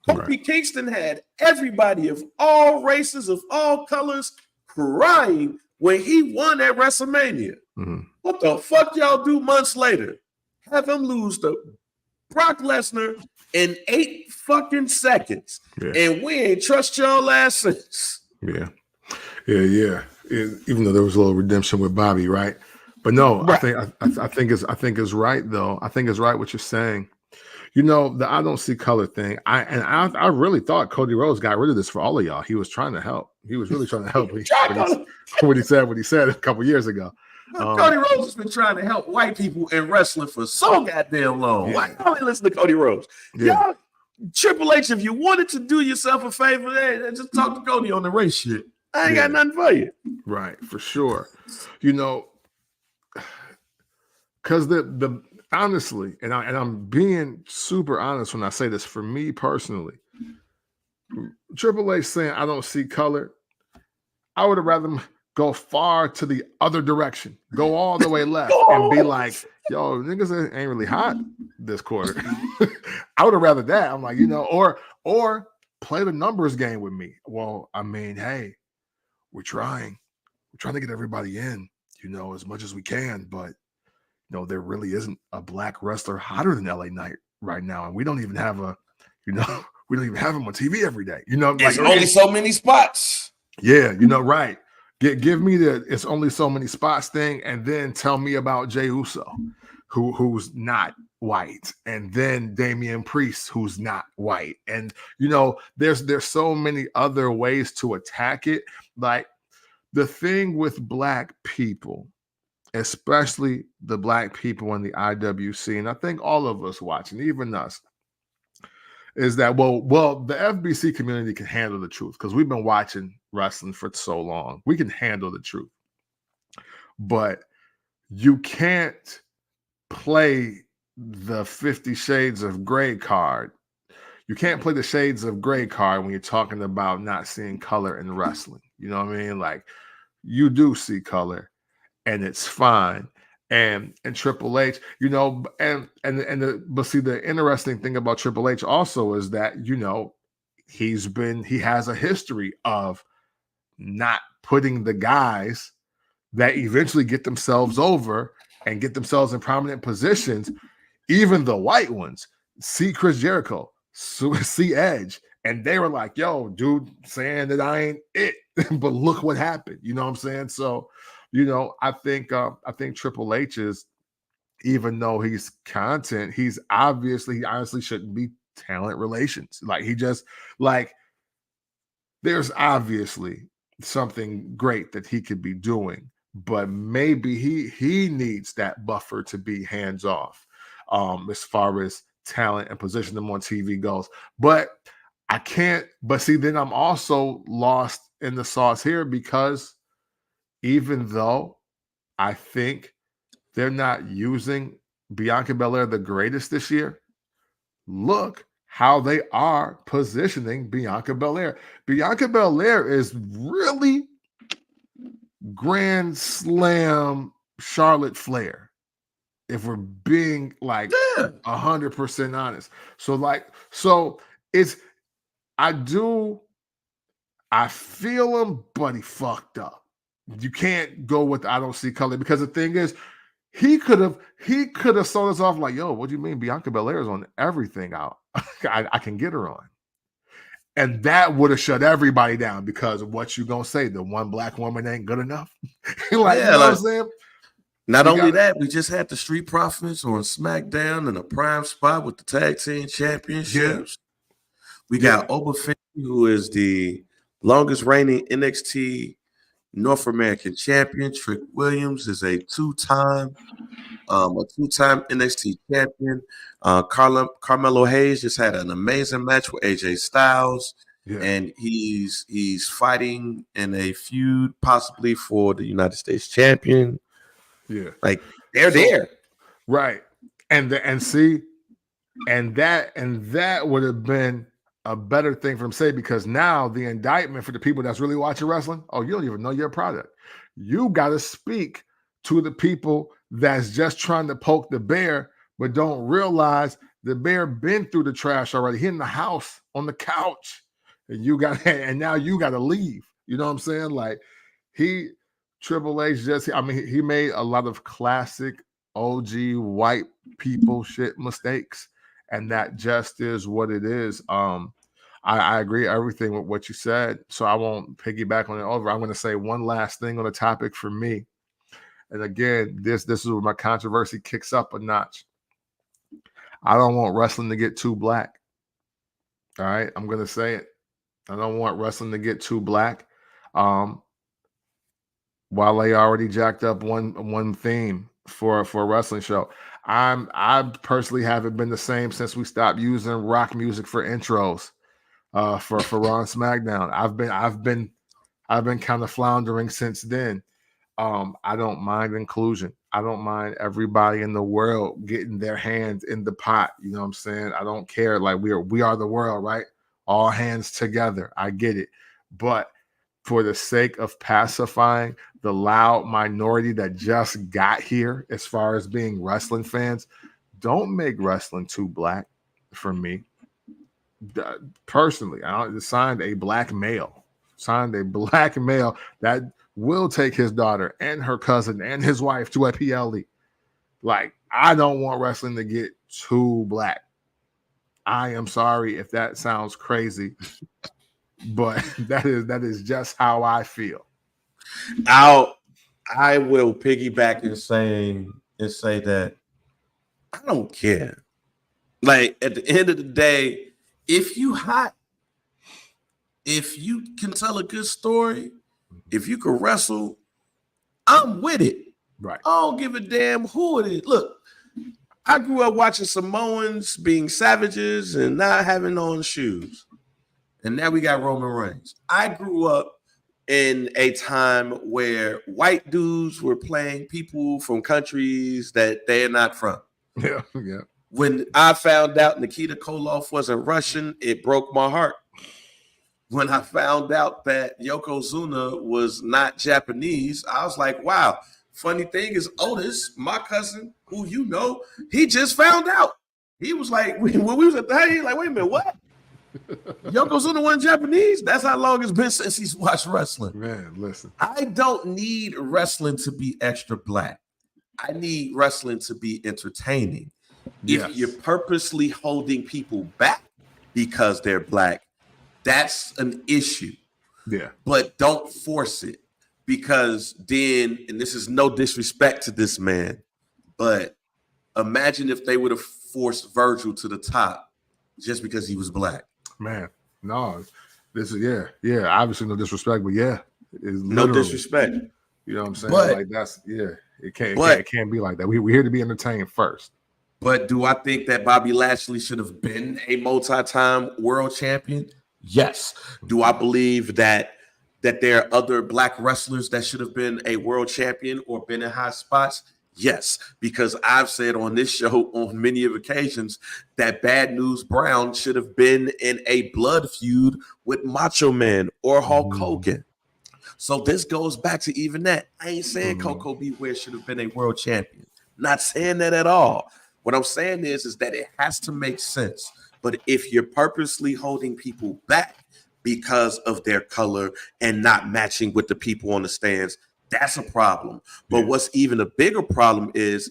S2: Kofi Kingston had everybody of all races, of all colors, crying when he won at WrestleMania. Mm-hmm. What the fuck y'all do months later? Have him lose to Brock Lesnar in 8 fucking seconds. Yeah. And we ain't trust y'all last since.
S1: Yeah. Even though there was a little redemption with Bobby, right? But no, right. I think it's right though. I think it's right what you're saying. You know, the I don't see color thing. I really thought Cody Rhodes got rid of this for all of y'all. He was trying to help. He was really trying to help when he said a couple years ago.
S2: Cody Rhodes has been trying to help white people in wrestling for so goddamn long. Yeah. Why don't you listen to Cody Rhodes? Yeah. Y'all, Triple H, if you wanted to do yourself a favor, just talk to Cody on the race shit. I ain't got nothing for you.
S1: Right, for sure. You know, because the honestly, and I'm being super honest when I say this, for me personally, Triple H saying I don't see color, I would have rather go far to the other direction, go all the way left, and be like, yo, niggas ain't really hot this quarter. I would have rather that. I'm like, you know, or play the numbers game with me. Well, I mean, hey, we're trying to get everybody in, you know, as much as we can, but no, there really isn't a black wrestler hotter than LA Knight right now. And we don't even have we don't even have him on TV every day. You know,
S2: there's only so many spots.
S1: Yeah, you know, right. Give me the it's only so many spots thing, and then tell me about Jey Uso, who's not white, and then Damian Priest, who's not white. And you know, there's so many other ways to attack it. Like the thing with black people, especially the black people in the IWC, and I think all of us watching, even us, is that well, the FBC community can handle the truth because we've been watching wrestling for so long. We can handle the truth, but you can't play the 50 Shades of Grey card. You can't play the Shades of Grey card when you're talking about not seeing color in wrestling. You know what I mean? Like you do see color, and it's fine. And Triple H, you know, but see, the interesting thing about Triple H also is that, you know, he has a history of not putting the guys that eventually get themselves over and get themselves in prominent positions, even the white ones, see Chris Jericho, see Edge, and they were like, yo, dude, saying that I ain't it, but look what happened. You know what I'm saying? So, you know, I think Triple H is, even though he's content, he honestly shouldn't be talent relations. Like he just like there's obviously something great that he could be doing, but maybe he needs that buffer to be hands off, as far as talent and position them on TV goes. But I can't. But see, then I'm also lost in the sauce here because even though I think they're not using Bianca Belair the greatest this year, look how they are positioning Bianca Belair. Bianca Belair is really Grand Slam Charlotte Flair, if we're being like 100% honest. So it's I feel him, but he fucked up. You can't go with I don't see color, because the thing is, he could have sold us off like, yo, what do you mean Bianca Belair is on everything out? I can get her on. And that would have shut everybody down, because what you gonna say? The one black woman ain't good enough? You know what I'm saying?
S2: Not only that, we just had the Street Profits on SmackDown in a prime spot with the tag team championships. We got Oba Femi, who is the longest reigning NXT North American champion. Trick Williams is a two-time NXT champion. Carmelo Hayes just had an amazing match with AJ Styles, and he's fighting in a feud possibly for the United States champion.
S1: Yeah,
S2: like they're there,
S1: right? And that would have been a better thing for him to say, because now the indictment for the people that's really watching wrestling, oh, you don't even know your product. You got to speak to the people that's just trying to poke the bear, but don't realize the bear been through the trash already. He in the house on the couch, and now you got to leave. You know what I'm saying? Like Triple H he made a lot of classic OG white people shit mistakes, and that just is what it is. I agree everything with what you said, so I won't piggyback on it over. I'm going to say one last thing on the topic for me, and again, this is where my controversy kicks up a notch. I don't want wrestling to get too black. All right, I'm going to say it. I don't want wrestling to get too black. While they already jacked up one theme for a wrestling show, I personally haven't been the same since we stopped using rock music for intros for Raw and SmackDown. I've been kind of floundering since then. I don't mind inclusion. I don't mind everybody in the world getting their hands in the pot. You know what I'm saying? I don't care. Like we are the world, right? All hands together. I get it. But for the sake of pacifying the loud minority that just got here as far as being wrestling fans, don't make wrestling too black for me. Personally, I signed a black male that will take his daughter and her cousin and his wife to a PLE. Like, I don't want wrestling to get too black. I am sorry if that sounds crazy, but that is just how I feel.
S2: I will piggyback and say that I don't care. Like, at the end of the day, if you hot, if you can tell a good story, if you can wrestle, I'm with it.
S1: Right.
S2: I don't give a damn who it is. Look, I grew up watching Samoans being savages and not having on shoes. And now we got Roman Reigns. I grew up in a time where white dudes were playing people from countries that they're not from.
S1: Yeah.
S2: When I found out Nikita Koloff wasn't Russian, it broke my heart. When I found out that Yokozuna was not Japanese, I was like, wow. Funny thing is, Otis, my cousin, who you know, he just found out. He was like, when we was at the house, he was like, wait a minute, what? Yokozuna wasn't Japanese? That's how long it's been since he's watched wrestling.
S1: Man, listen.
S2: I don't need wrestling to be extra black. I need wrestling to be entertaining. If you're purposely holding people back because they're black, that's an issue.
S1: Yeah.
S2: But don't force it, because then, and this is no disrespect to this man, but imagine if they would have forced Virgil to the top just because he was black.
S1: Man, no, this is, yeah, obviously no disrespect, but yeah. Is
S2: No
S1: literally,
S2: disrespect.
S1: you know what I'm saying?
S2: But
S1: like that's it can't be like that. We're here to be entertained first.
S2: But do I think that Bobby Lashley should have been a multi-time world champion? Yes. Do I believe that there are other black wrestlers that should have been a world champion or been in high spots? Yes, because I've said on this show on many of occasions that Bad News Brown should have been in a blood feud with Macho Man or Hulk Hogan. So this goes back to even that. I ain't saying Coco Beware should have been a world champion. Not saying that at all. What I'm saying is that it has to make sense. But if you're purposely holding people back because of their color and not matching with the people on the stands, that's a problem. But what's even a bigger problem is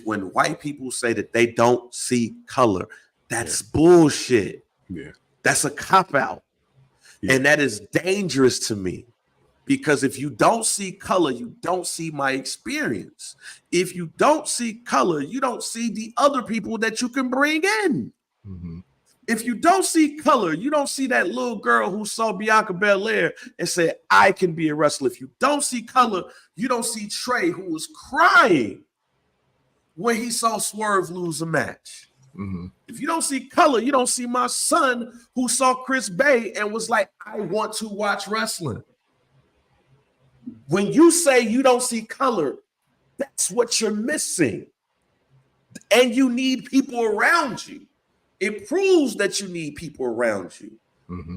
S2: when white people say that they don't see color. That's bullshit.
S1: Yeah.
S2: That's a cop-out. Yeah. And that is dangerous to me. Because if you don't see color, you don't see my experience. If you don't see color, you don't see the other people that you can bring in. Mm-hmm. If you don't see color, you don't see that little girl who saw Bianca Belair and said, I can be a wrestler. If you don't see color, you don't see Trey, who was crying when he saw Swerve lose a match. Mm-hmm. If you don't see color, you don't see my son who saw Chris Bay and was like, I want to watch wrestling. When you say you don't see color, that's what you're missing. And you need people around you. It proves that you need people around you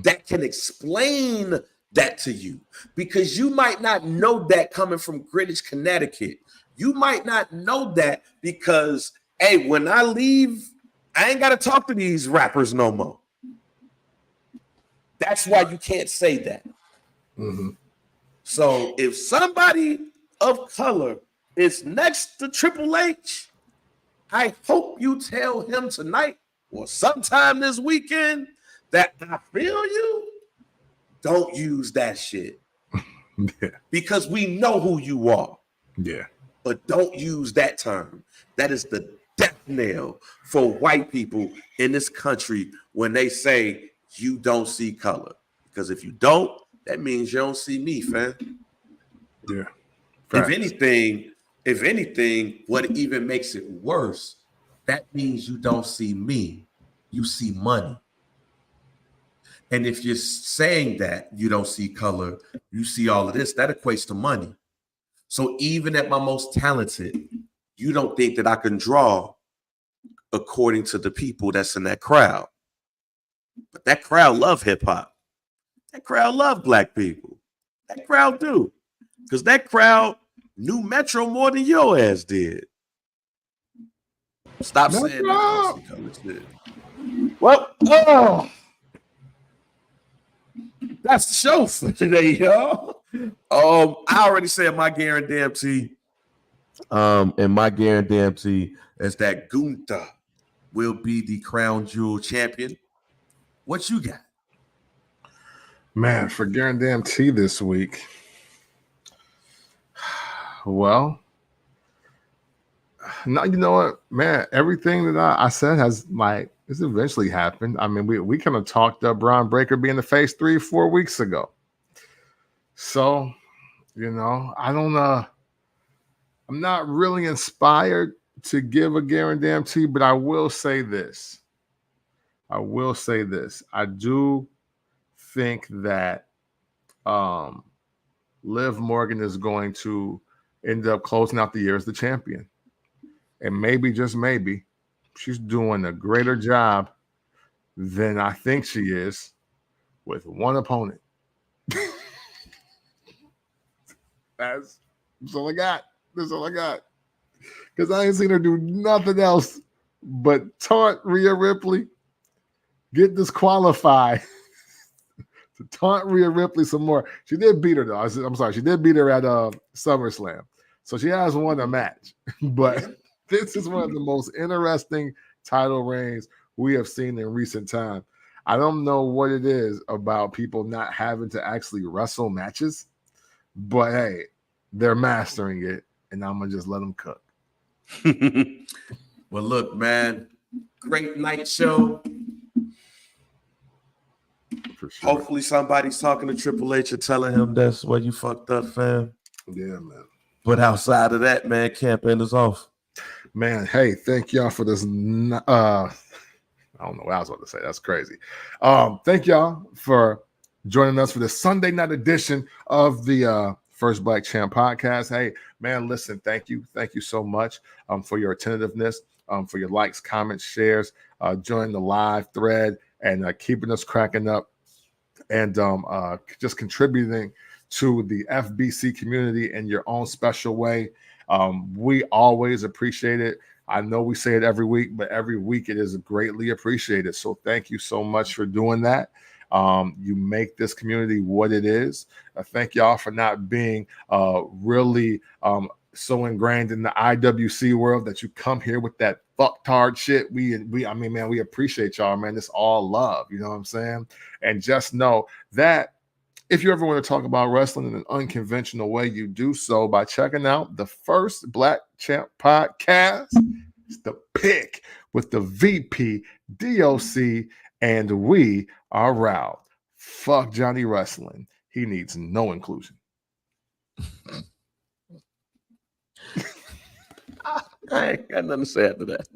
S2: that can explain that to you. Because you might not know that coming from Greenwich, Connecticut. You might not know that because, hey, when I leave, I ain't got to talk to these rappers no more. That's why you can't say that. Mm-hmm. So if somebody of color is next to Triple H, I hope you tell him tonight or sometime this weekend that I feel you. Don't use that shit. Yeah. Because we know who you are. Yeah. But don't use that term. That is the death knell for white people in this country when they say you don't see color. Because if you don't, that means you don't see me, fam. Yeah. Facts. If anything, what even makes it worse, that means you don't see me. You see money. And if you're saying that you don't see color, you see all of this, that equates to money. So even at my most talented, you don't think that I can draw according to the people that's in that crowd. But that crowd love hip hop. That crowd love black people. That crowd do. Because that crowd knew Metro more than your ass did. Stop saying that. Well, that's the show for today, y'all. I already said my guarantee. And my guarantee is that Gunther will be the crown jewel champion. What you got?
S1: Man, for guarantee this week. Well, no, you know what, man? Everything that I said has it's eventually happened. I mean, we kind of talked up Braun Breaker being the face 3-4 weeks ago. So, you know, I don't I'm not really inspired to give a guarantee, but I will say this. I do think that Liv Morgan is going to end up closing out the year as the champion. And maybe, just maybe, she's doing a greater job than I think she is with one opponent. That's all I got. That's all I got. Because I ain't seen her do nothing else but taunt Rhea Ripley, get disqualified, to taunt Rhea Ripley some more. She did beat her, though. I'm sorry. She did beat her at SummerSlam. So she has won a match. But this is one of the most interesting title reigns we have seen in recent time. I don't know what it is about people not having to actually wrestle matches, but hey, they're mastering it, and I'm going to just let them cook.
S2: Well, look, man, great night show.
S1: For sure.
S2: Hopefully somebody's talking to Triple H and telling him that's where you fucked up, fam.
S1: Yeah, man.
S2: But outside of that, man, campaign is off.
S1: Man, hey, thank y'all for this. I don't know what I was about to say. That's crazy. Thank y'all for joining us for the Sunday night edition of the First Black Champ podcast. Hey, man, listen, thank you. Thank you so much for your attentiveness, for your likes, comments, shares, joining the live thread, and keeping us cracking up, and just contributing to the FBC community in your own special way. We always appreciate it. I know we say it every week, but every week it is greatly appreciated. So thank you so much for doing that. You make this community what it is. Thank y'all for not being really so ingrained in the IWC world that you come here with that fucktard shit. I mean, man, we appreciate y'all, man. It's all love. You know what I'm saying? And just know that if you ever want to talk about wrestling in an unconventional way, you do so by checking out the First Black Champ podcast. It's the pick with the VP, DOC, and we are out. Fuck Johnny Wrestling. He needs no inclusion.
S2: I ain't got nothing to say after that.